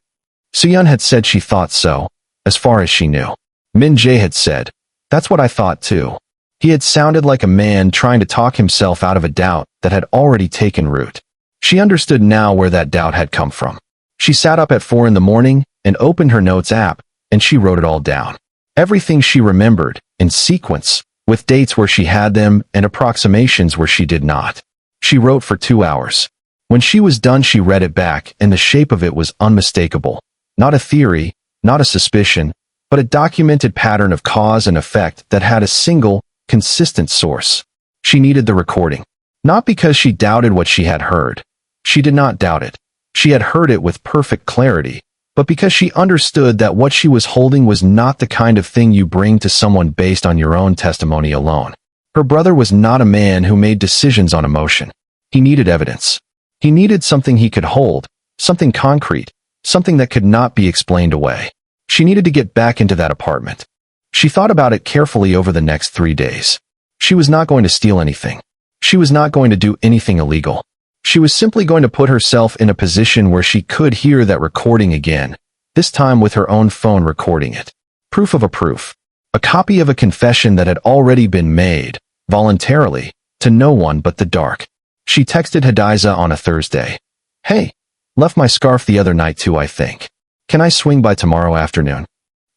Soo-yeon had said she thought so, as far as she knew. Min Jae had said, "That's what I thought too." He had sounded like a man trying to talk himself out of a doubt that had already taken root. She understood now where that doubt had come from. She sat up at 4 in the morning and opened her notes app, and she wrote it all down. Everything she remembered, in sequence, with dates where she had them and approximations where she did not. She wrote for 2 hours. When she was done, she read it back, and the shape of it was unmistakable. Not a theory, not a suspicion, but a documented pattern of cause and effect that had a single, consistent source. She needed the recording. Not because she doubted what she had heard. She did not doubt it. She had heard it with perfect clarity, but because she understood that what she was holding was not the kind of thing you bring to someone based on your own testimony alone. Her brother was not a man who made decisions on emotion. He needed evidence. He needed something he could hold, something concrete, something that could not be explained away. She needed to get back into that apartment. She thought about it carefully over the next 3 days. She was not going to steal anything. She was not going to do anything illegal. She was simply going to put herself in a position where she could hear that recording again, this time with her own phone recording it. Proof of a proof. A copy of a confession that had already been made, voluntarily, to no one but the dark. She texted Hadiza on a Thursday. "Hey, left my scarf the other night too, I think. Can I swing by tomorrow afternoon?"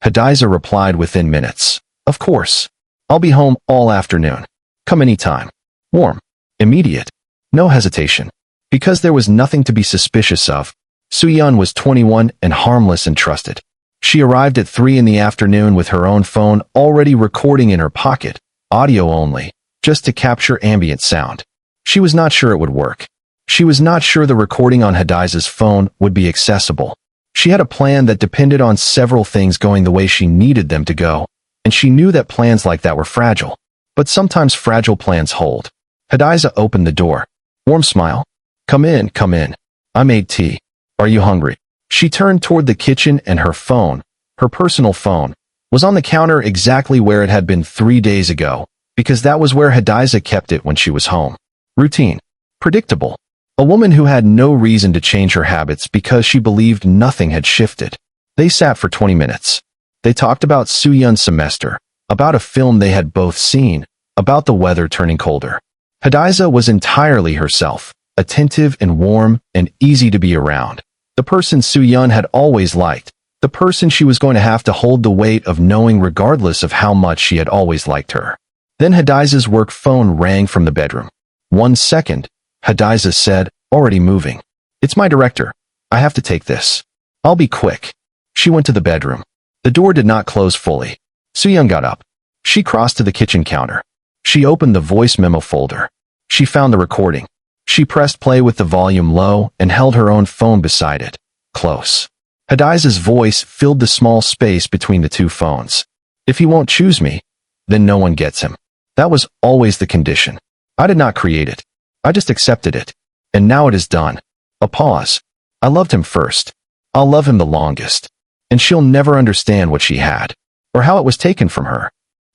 Hadiza replied within minutes. "Of course. I'll be home all afternoon. Come anytime." Warm. Immediate. No hesitation. Because there was nothing to be suspicious of. Soo-yeon was 21 and harmless and trusted. She arrived at 3 in the afternoon with her own phone already recording in her pocket, audio only, just to capture ambient sound. She was not sure it would work. She was not sure the recording on Hadiza's phone would be accessible. She had a plan that depended on several things going the way she needed them to go, and she knew that plans like that were fragile. But sometimes fragile plans hold. Hadiza opened the door. Warm smile. Come in, come in. I made tea. Are you hungry?" She turned toward the kitchen, and her phone, her personal phone, was on the counter exactly where it had been 3 days ago, because that was where Hadiza kept it when she was home. Routine. Predictable. A woman who had no reason to change her habits because she believed nothing had shifted. They sat for 20 minutes. They talked about Soo-yeon's semester, about a film they had both seen, about the weather turning colder. Hadiza was entirely herself, attentive and warm and easy to be around. The person Soo-yeon had always liked, the person she was going to have to hold the weight of knowing regardless of how much she had always liked her. Then Hadiza's work phone rang from the bedroom. 1 second, Hadiza said, already moving. It's my director. I have to take this. I'll be quick. She went to the bedroom. The door did not close fully. Soo-yeon got up. She crossed to the kitchen counter. She opened the voice memo folder. She found the recording. She pressed play with the volume low and held her own phone beside it, close. Hadiza's voice filled the small space between the two phones. If he won't choose me, then no one gets him. That was always the condition. I did not create it. I just accepted it. And now it is done. A pause. I loved him first. I'll love him the longest. And she'll never understand what she had, or how it was taken from her.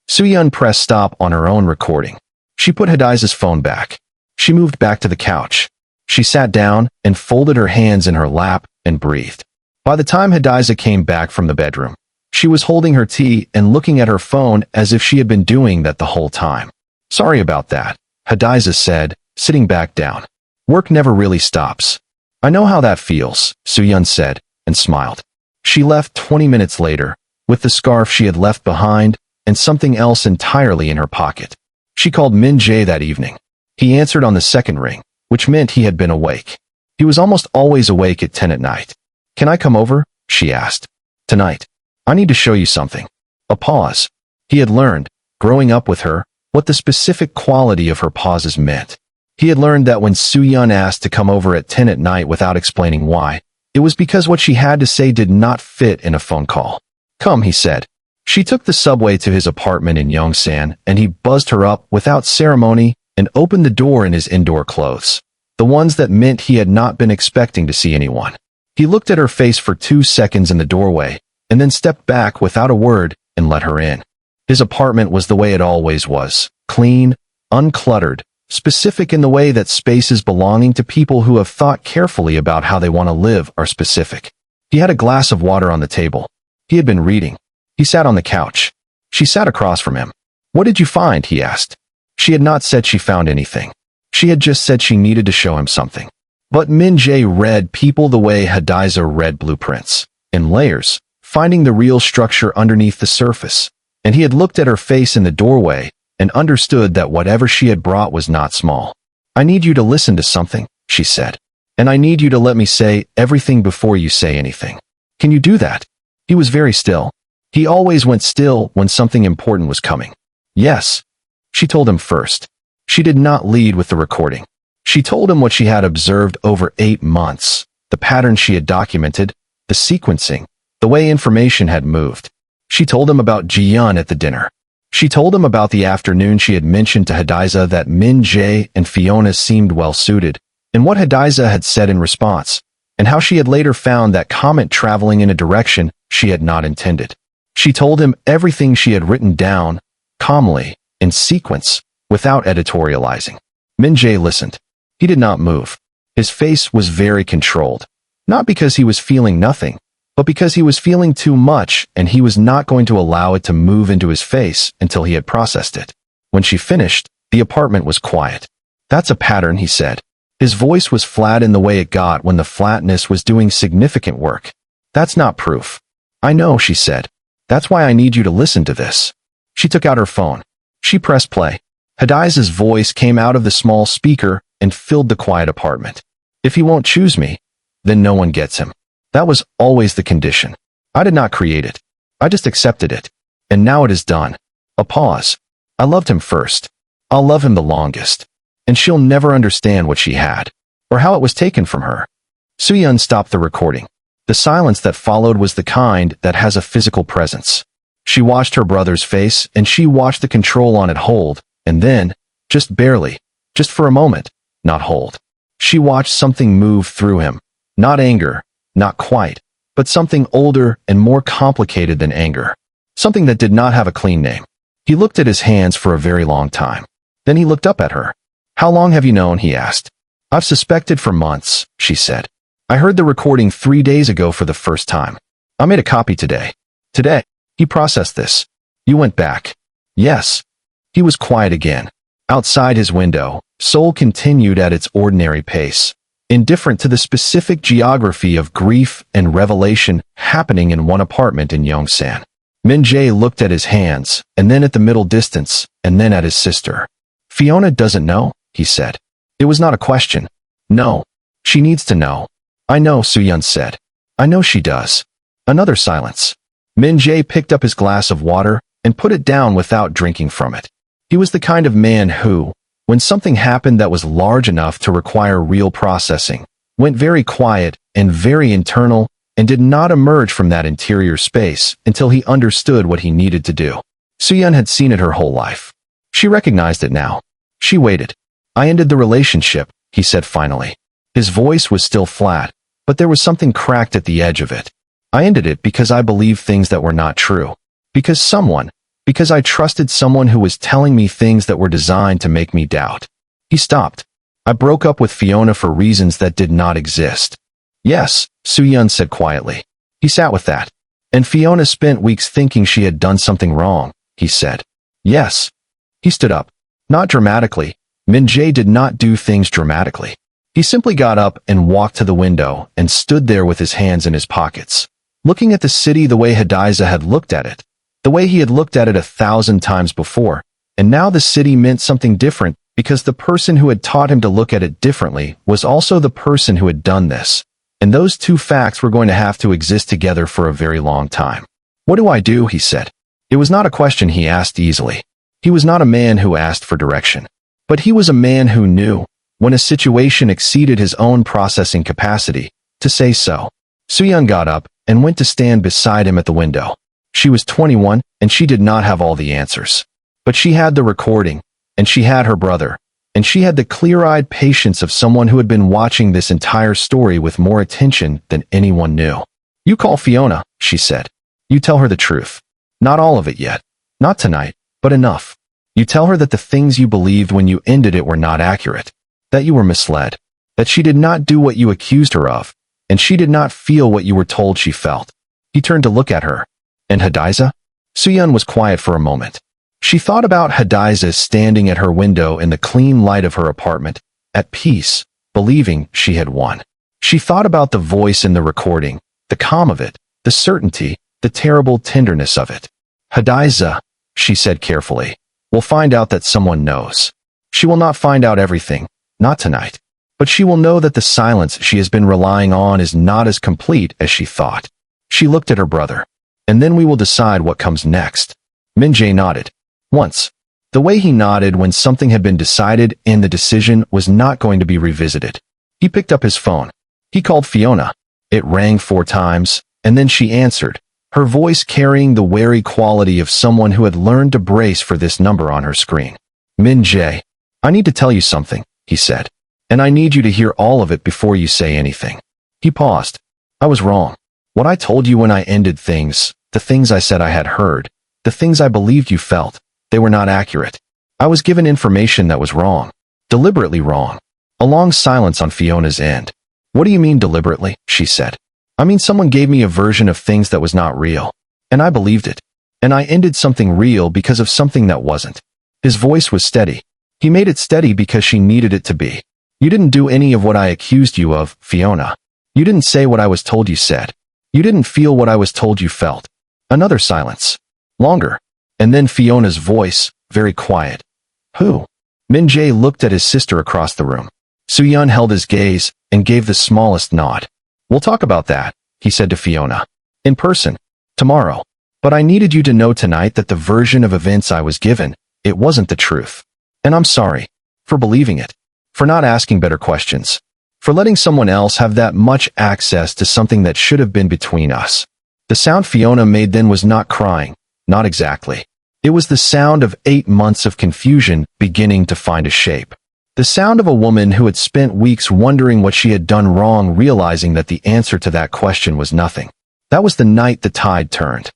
Soo-yeon pressed stop on her own recording. She put Hadiza's phone back. She moved back to the couch. She sat down and folded her hands in her lap and breathed. By the time Hadiza came back from the bedroom, she was holding her tea and looking at her phone as if she had been doing that the whole time. Sorry about that, Hadiza said, sitting back down. Work never really stops. I know how that feels, Soo-yeon said, and smiled. She left 20 minutes later, with the scarf she had left behind and something else entirely in her pocket. She called Min Jae that evening. He answered on the second ring, which meant he had been awake. He was almost always awake at 10 at night. Can I come over? She asked. Tonight. I need to show you something. A pause. He had learned, growing up with her, what the specific quality of her pauses meant. He had learned that when Soo-yeon asked to come over at 10 at night without explaining why, it was because what she had to say did not fit in a phone call. Come, he said. She took the subway to his apartment in Yongsan, and he buzzed her up without ceremony and opened the door in his indoor clothes, the ones that meant he had not been expecting to see anyone. He looked at her face for 2 seconds in the doorway, and then stepped back without a word and let her in. His apartment was the way it always was, clean, uncluttered, specific in the way that spaces belonging to people who have thought carefully about how they want to live are specific. He had a glass of water on the table. He had been reading. He sat on the couch. She sat across from him. What did you find? He asked. She had not said she found anything. She had just said she needed to show him something. But Min Jae read people the way Hadiza read blueprints, in layers, finding the real structure underneath the surface. And he had looked at her face in the doorway and understood that whatever she had brought was not small. I need you to listen to something, she said. And I need you to let me say everything before you say anything. Can you do that? He was very still. He always went still when something important was coming. Yes. She told him first. She did not lead with the recording. She told him what she had observed over 8 months, the pattern she had documented, the sequencing, the way information had moved. She told him about Ji-yeon at the dinner. She told him about the afternoon she had mentioned to Hadiza that Min Jae and Fiona seemed well suited, and what Hadiza had said in response, and how she had later found that comment traveling in a direction she had not intended. She told him everything she had written down, calmly, in sequence, without editorializing. Min Jae listened. He did not move. His face was very controlled, not because he was feeling nothing, but because he was feeling too much and he was not going to allow it to move into his face until he had processed it. When she finished, the apartment was quiet. That's a pattern, he said. His voice was flat in the way it got when the flatness was doing significant work. That's not proof. I know, she said. That's why I need you to listen to this. She took out her phone. She pressed play. Hadiza's voice came out of the small speaker and filled the quiet apartment. If he won't choose me, then no one gets him. That was always the condition. I did not create it. I just accepted it. And now it is done. A pause. I loved him first. I'll love him the longest. And she'll never understand what she had, or how it was taken from her. Soo-yeon stopped the recording. The silence that followed was the kind that has a physical presence. She watched her brother's face, and she watched the control on it hold, and then, just barely, just for a moment, not hold. She watched something move through him. Not anger, not quite, but something older and more complicated than anger. Something that did not have a clean name. He looked at his hands for a very long time. Then he looked up at her. How long have you known? He asked. I've suspected for months, she said. I heard the recording 3 days ago for the first time. I made a copy today. Today. He processed this. You went back. Yes. He was quiet again. Outside his window, Seoul continued at its ordinary pace, indifferent to the specific geography of grief and revelation happening in one apartment in Yongsan. Min-jae looked at his hands, and then at the middle distance, and then at his sister. Fiona doesn't know, he said. It was not a question. No. She needs to know. I know, Soo-yeon said. I know she does. Another silence. Min-jae picked up his glass of water and put it down without drinking from it. He was the kind of man who, when something happened that was large enough to require real processing, went very quiet and very internal and did not emerge from that interior space until he understood what he needed to do. Soo-yeon had seen it her whole life. She recognized it now. She waited. I ended the relationship, he said finally. His voice was still flat, but there was something cracked at the edge of it. I ended it because I believed things that were not true. Because I trusted someone who was telling me things that were designed to make me doubt. He stopped. I broke up with Fiona for reasons that did not exist. Yes, Soo-yeon said quietly. He sat with that. And Fiona spent weeks thinking she had done something wrong, he said. Yes. He stood up. Not dramatically. Min-jae did not do things dramatically. He simply got up and walked to the window and stood there with his hands in his pockets, looking at the city the way Hadiza had looked at it, the way he had looked at it 1,000 times before, and now the city meant something different because the person who had taught him to look at it differently was also the person who had done this, and those two facts were going to have to exist together for a very long time. What do I do? He said. It was not a question he asked easily. He was not a man who asked for direction, but he was a man who knew, when a situation exceeded his own processing capacity, to say so. Soo-yeon got up and went to stand beside him at the window. She was 21, and she did not have all the answers. But she had the recording, and she had her brother, and she had the clear-eyed patience of someone who had been watching this entire story with more attention than anyone knew. You call Fiona, she said. You tell her the truth. Not all of it yet. Not tonight, but enough. You tell her that the things you believed when you ended it were not accurate, that you were misled, that she did not do what you accused her of, and she did not feel what you were told she felt. He turned to look at her. And Hadiza? Soo-yeon was quiet for a moment. She thought about Hadiza standing at her window in the clean light of her apartment, at peace, believing she had won. She thought about the voice in the recording, the calm of it, the certainty, the terrible tenderness of it. Hadiza, she said carefully, will find out that someone knows. She will not find out everything, not tonight. But she will know that the silence she has been relying on is not as complete as she thought. She looked at her brother. And then we will decide what comes next. Min-jae nodded. Once. The way he nodded when something had been decided and the decision was not going to be revisited. He picked up his phone. He called Fiona. It rang 4 times, and then she answered, her voice carrying the wary quality of someone who had learned to brace for this number on her screen. Min-jae, I need to tell you something, he said. And I need you to hear all of it before you say anything. He paused. I was wrong. What I told you when I ended things, the things I said I had heard, the things I believed you felt, they were not accurate. I was given information that was wrong. Deliberately wrong. A long silence on Fiona's end. What do you mean deliberately? She said. I mean someone gave me a version of things that was not real. And I believed it. And I ended something real because of something that wasn't. His voice was steady. He made it steady because she needed it to be. You didn't do any of what I accused you of, Fiona. You didn't say what I was told you said. You didn't feel what I was told you felt. Another silence. Longer. And then Fiona's voice, very quiet. Who? Min-jae looked at his sister across the room. Soo-yeon held his gaze and gave the smallest nod. We'll talk about that, he said to Fiona. In person. Tomorrow. But I needed you to know tonight that the version of events I was given, it wasn't the truth. And I'm sorry. For believing it. For not asking better questions. For letting someone else have that much access to something that should have been between us. The sound Fiona made then was not crying, not exactly. It was the sound of 8 months of confusion beginning to find a shape. The sound of a woman who had spent weeks wondering what she had done wrong, realizing that the answer to that question was nothing. That was the night the tide turned.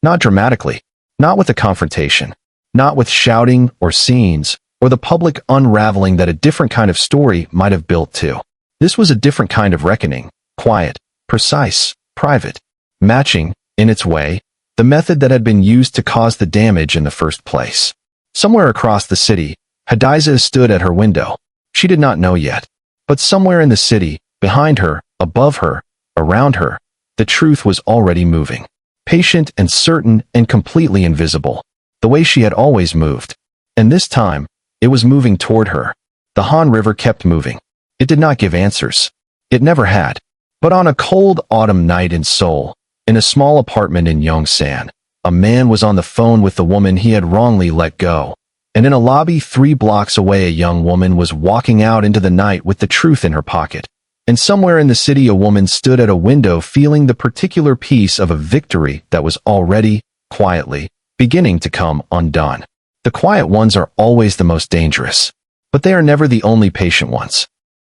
Not dramatically, not with a confrontation, not with shouting or scenes, or the public unraveling that a different kind of story might have built to. This was a different kind of reckoning, quiet, precise, private, matching, in its way, the method that had been used to cause the damage in the first place. Somewhere across the city, Hadiza stood at her window, She did not know yet. But somewhere in the city, behind her, above her, around her, the truth was already moving. Patient and certain and completely invisible. The way she had always moved. And this time, it was moving toward her. The Han River kept moving. It did not give answers. It never had. But on a cold autumn night in Seoul, in a small apartment in Yongsan, a man was on the phone with the woman he had wrongly let go. And in a lobby 3 blocks away, a young woman was walking out into the night with the truth in her pocket. And somewhere in the city, a woman stood at a window feeling the particular piece of a victory that was already, quietly, beginning to come undone. The quiet ones are always the most dangerous. But they are never the only patient ones.